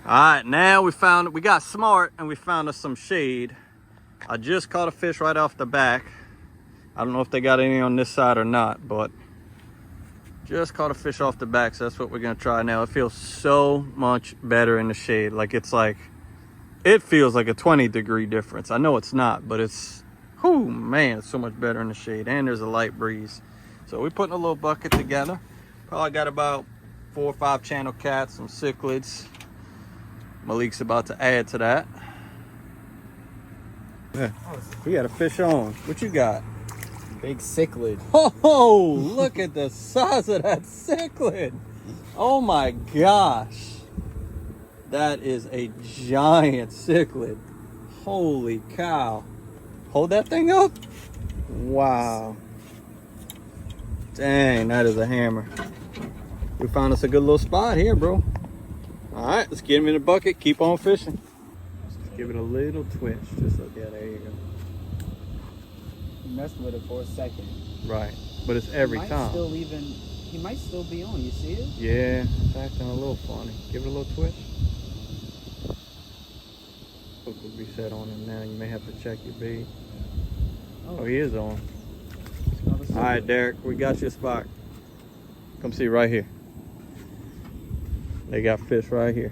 Alright, now we got smart and we found us some shade. I just caught a fish right off the back. I don't know if they got any on this side or not, but just caught a fish off the back, so that's what we're gonna try now. It feels so much better in the shade. It feels like a 20-degree difference. I know it's not, but it's, oh man, it's so much better in the shade, and there's a light breeze. So we're putting a little bucket together. Probably got about 4 or 5 channel cats, some cichlids. Malik's about to add to that. Yeah, we got a fish on. What you got? big cichlid. Oh, look at the size of that cichlid. Oh my gosh. That is a giant cichlid. Holy cow. Hold that thing up. Wow. Dang, that is a hammer. We found us a good little spot here, bro. All right, let's get him in the bucket. Keep on fishing. Just give it a little twitch. Just like, yeah, there you go. You messed with it for a second. Right, but it's every time. He might still be on. You see it? Yeah, it's acting a little funny. Give it a little twitch. Hook will be set on him now. You may have to check your bait. Oh, he is on. All right, Derek, we got you a spot. Come see right here. They got fish right here.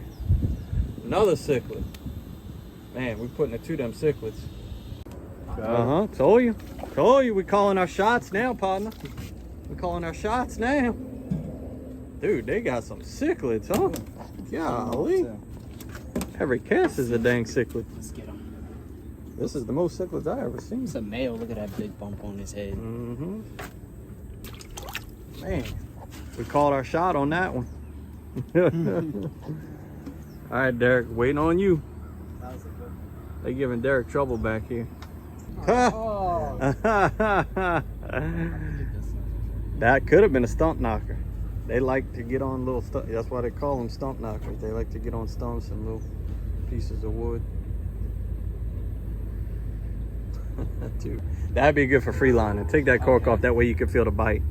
Another cichlid. Man, we're putting it to them cichlids. Uh-huh, told you. Told you, we calling our shots now, partner. We're calling our shots now. Dude, they got some cichlids, huh? Golly. Every cast is a dang cichlid. Let's get him. This is the most cichlids I ever seen. It's a male. Look at that big bump on his head. Mm-hmm. Man, we called our shot on that one. All right, Derek, waiting on you. They giving Derek trouble back here. Oh. That could have been a stump knocker. They like to get on little stuff. That's why they call them stump knockers. They like to get on stumps and little pieces of wood. Dude, that'd be good for free lining. Take that cork off. That way you can feel the bite.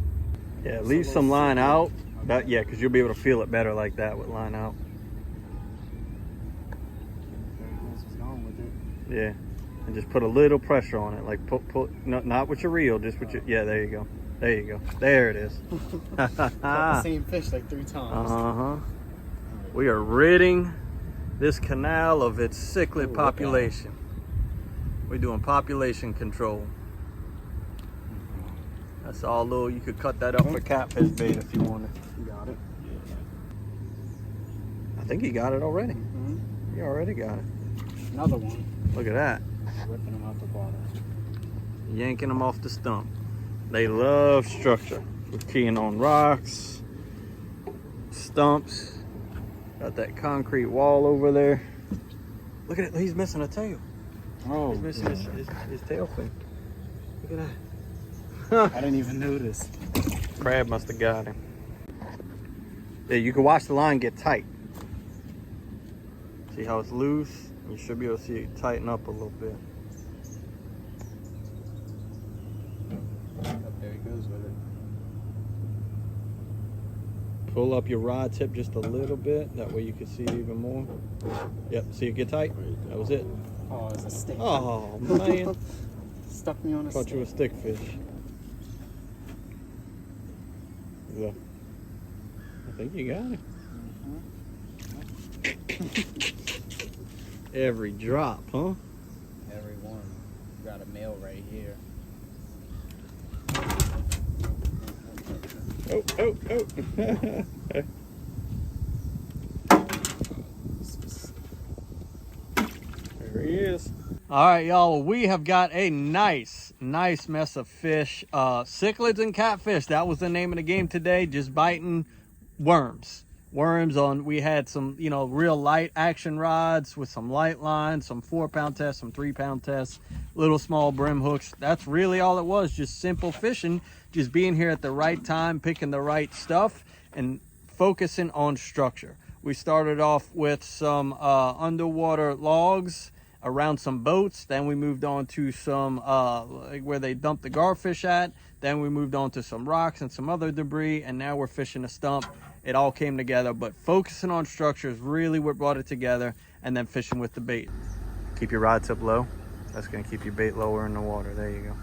Yeah, leave some line out. That, yeah, because you'll be able to feel it better like that with line out. Yeah, and just put a little pressure on it. Like put no, not with your reel, just with your, yeah, there you go. There you go. There it is. The same fish like 3 times. Uh-huh. We are ridding this canal of its cichlid population. We're doing population control. That's all little. You could cut that up for catfish bait if you wanted. You got it. I think he got it already. He already got it. Another one. Look at that. Ripping them out the bottom. Yanking them off the stump. They love structure. We're keying on rocks, stumps. Got that concrete wall over there. Look at it. He's missing a tail. Oh, he's missing his tail fin. Look at that. I didn't even notice. Crab must have got him. Yeah, you can watch the line get tight. See how it's loose? You should be able to see it tighten up a little bit. There he goes with it. Pull up your rod tip just a little bit. That way you can see it even more. Yep, see it get tight? That was it. Oh, it's a stick. Oh, man. Stuck me on a Caught stick. you a stick fish. Yeah. I think you got it. Every drop, huh? Every one. Got a male right here. Oh. There he is. All right, y'all, we have got a nice mess of fish. Cichlids and catfish, that was the name of the game today. Just biting worms on. We had some, you know, real light action rods with some light lines, some 4-pound tests, some 3-pound tests, little small brim hooks. That's really all it was, just simple fishing, just being here at the right time, picking the right stuff and focusing on structure. We started off with some underwater logs around some boats. Then we moved on to some like where they dumped the garfish at. Then we moved on to some rocks and some other debris, and now we're fishing a stump. It all came together, but focusing on structure is really what brought it together, and then fishing with the bait. Keep your rod tip low. That's gonna keep your bait lower in the water. There you go.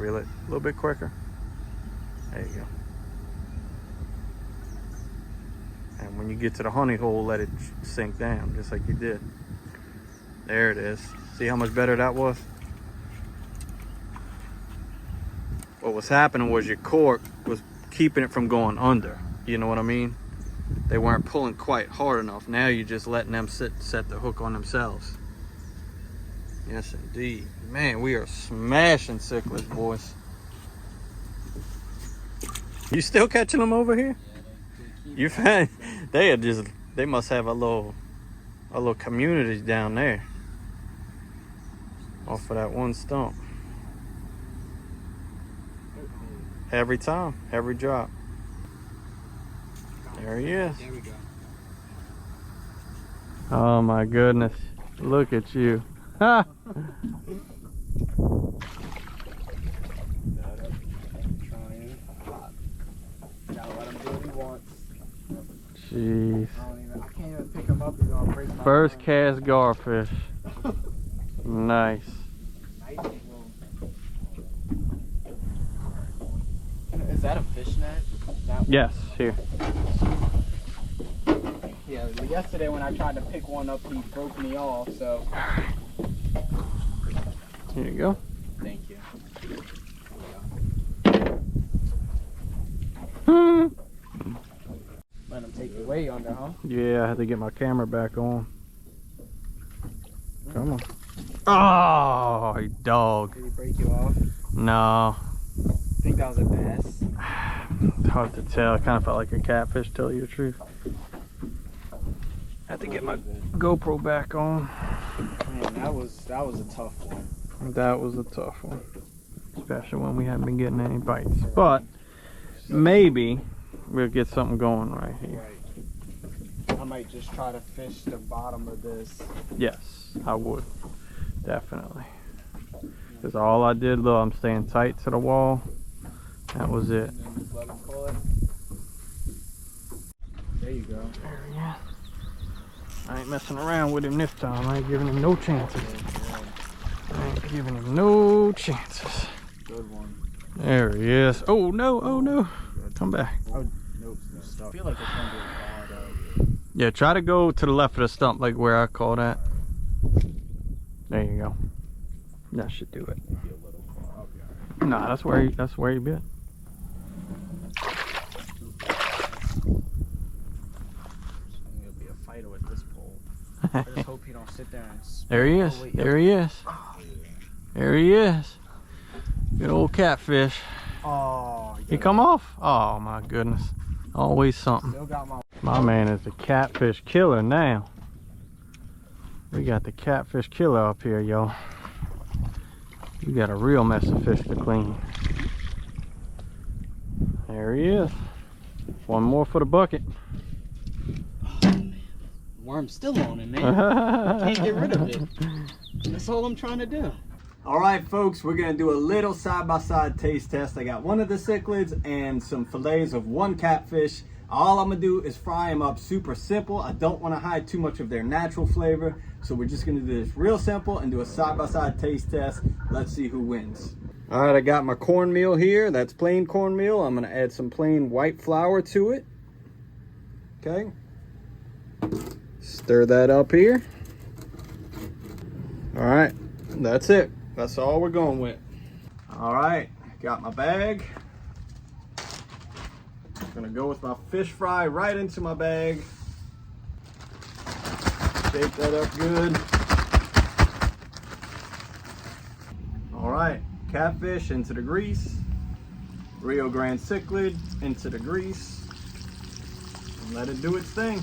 Reel it a little bit quicker. There you go. And when you get to the honey hole, let it sink down, just like you did. There it is. See how much better that was? What was happening was your cork was keeping it from going under. You know what I mean? They weren't pulling quite hard enough. Now you're just letting them set the hook on themselves. Yes, indeed. Man, we are smashing cichlids, boys. You still catching them over here? You find they must have a little community down there off of that one stump. Every time, every drop. There he is. There we go. Oh my goodness. Look at you. Ha! Jeez. I can't even pick him up. He's gonna break my First arm. cast garfish. Nice. Is that a fish net? Yes, here. Yeah, yesterday when I tried to pick one up, he broke me off, so. Here you go. Thank you. Let him take the way under, huh? Yeah, I had to get my camera back on. Come on. Oh, you dog. Did he break you off? No. I think that was a bass. Hard to tell. It kind of felt like a catfish, to tell you the truth. Had to get my GoPro back on. Man, that was a tough one. That was a tough one. Especially when we haven't been getting any bites. But maybe we'll get something going right here. Right. I might just try to fish the bottom of this. Yes, I would. Definitely. Because all I did, look, I'm staying tight to the wall. That was it. And then just let him pull it. There you go. There he is. I ain't messing around with him this time. I ain't giving him no chances. I ain't giving him no chances. Good one. There he is. Oh no, oh no. Come back. Oh, nope, no stuff. I feel like it's gonna be a bad. Yeah, try to go to the left of the stump, like where I called at. There you go. That should do it. Nah, that's where you bit. It'll be a fighter with this pole. I just hope he don't sit there and. There he is. There he is. There he is. Good old catfish. Oh, He come off? Oh my goodness. Always something. still got My man is the catfish killer now. We got the catfish killer up here, y'all. You got a real mess of fish to clean. There he is. One more for the bucket. worm's still on in there. Can't get rid of it. That's all I'm trying to do. All right, folks, we're gonna do a little side-by-side taste test. I got one of the cichlids and some fillets of one catfish. All I'm gonna do is fry them up super simple. I don't wanna hide too much of their natural flavor. So we're just gonna do this real simple and do a side-by-side taste test. Let's see who wins. All right, I got my cornmeal here. That's plain cornmeal. I'm gonna add some plain white flour to it. Okay. Stir that up here. All right, that's it. That's all we're going with. All right, got my bag. Gonna go with my fish fry right into my bag. Shape that up good. All right, catfish into the grease. Rio Grande cichlid into the grease. And let it do its thing.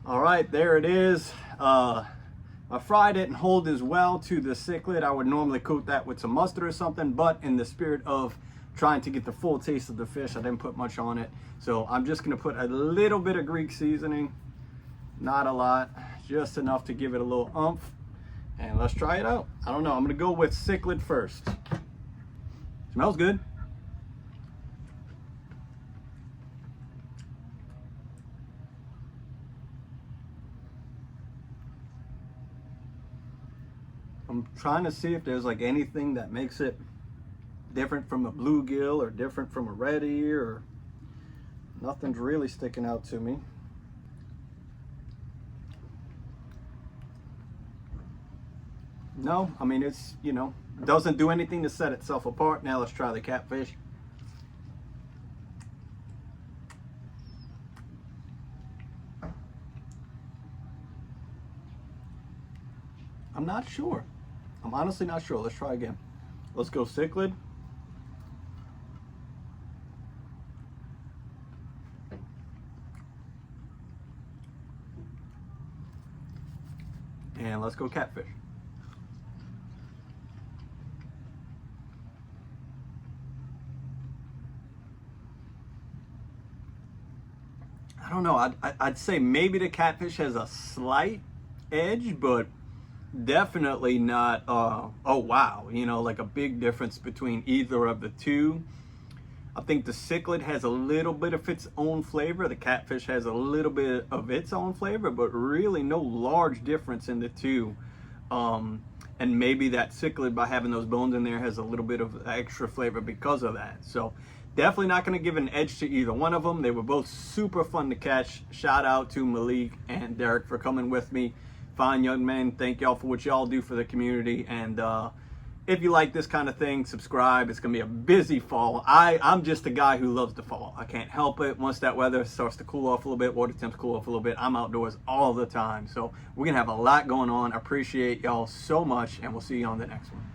All right, there it is. My fry didn't hold as well to the cichlid. I would normally coat that with some mustard or something, but in the spirit of trying to get the full taste of the fish, I didn't put much on it. So I'm just gonna put a little bit of Greek seasoning, not a lot, just enough to give it a little oomph. And let's try it out. I don't know, I'm gonna go with cichlid first. Smells good. I'm trying to see if there's like anything that makes it different from a bluegill or different from a red ear, or nothing's really sticking out to me. No, I mean, it's, you know, doesn't do anything to set itself apart. Now let's try the catfish. I'm not sure. I'm honestly not sure. Let's try again. Let's go cichlid. And let's go catfish. I don't know. I'd say maybe the catfish has a slight edge, but definitely not oh wow, you know, like a big difference between either of the two. I think the cichlid has a little bit of its own flavor, the catfish has a little bit of its own flavor, but really no large difference in the two. And maybe that cichlid, by having those bones in there, has a little bit of extra flavor because of that. So definitely not going to give an edge to either one of them. They were both super fun to catch. Shout out to Malik and Derek for coming with me. Fine young men. Thank y'all for what y'all do for the community. And if you like this kind of thing, subscribe. It's gonna be a busy fall. I'm just a guy who loves the fall. I can't help it. Once that weather starts to cool off a little bit, water temps cool off a little bit, I'm outdoors all the time. So we're gonna have a lot going on. I appreciate y'all so much, and we'll see you on the next one.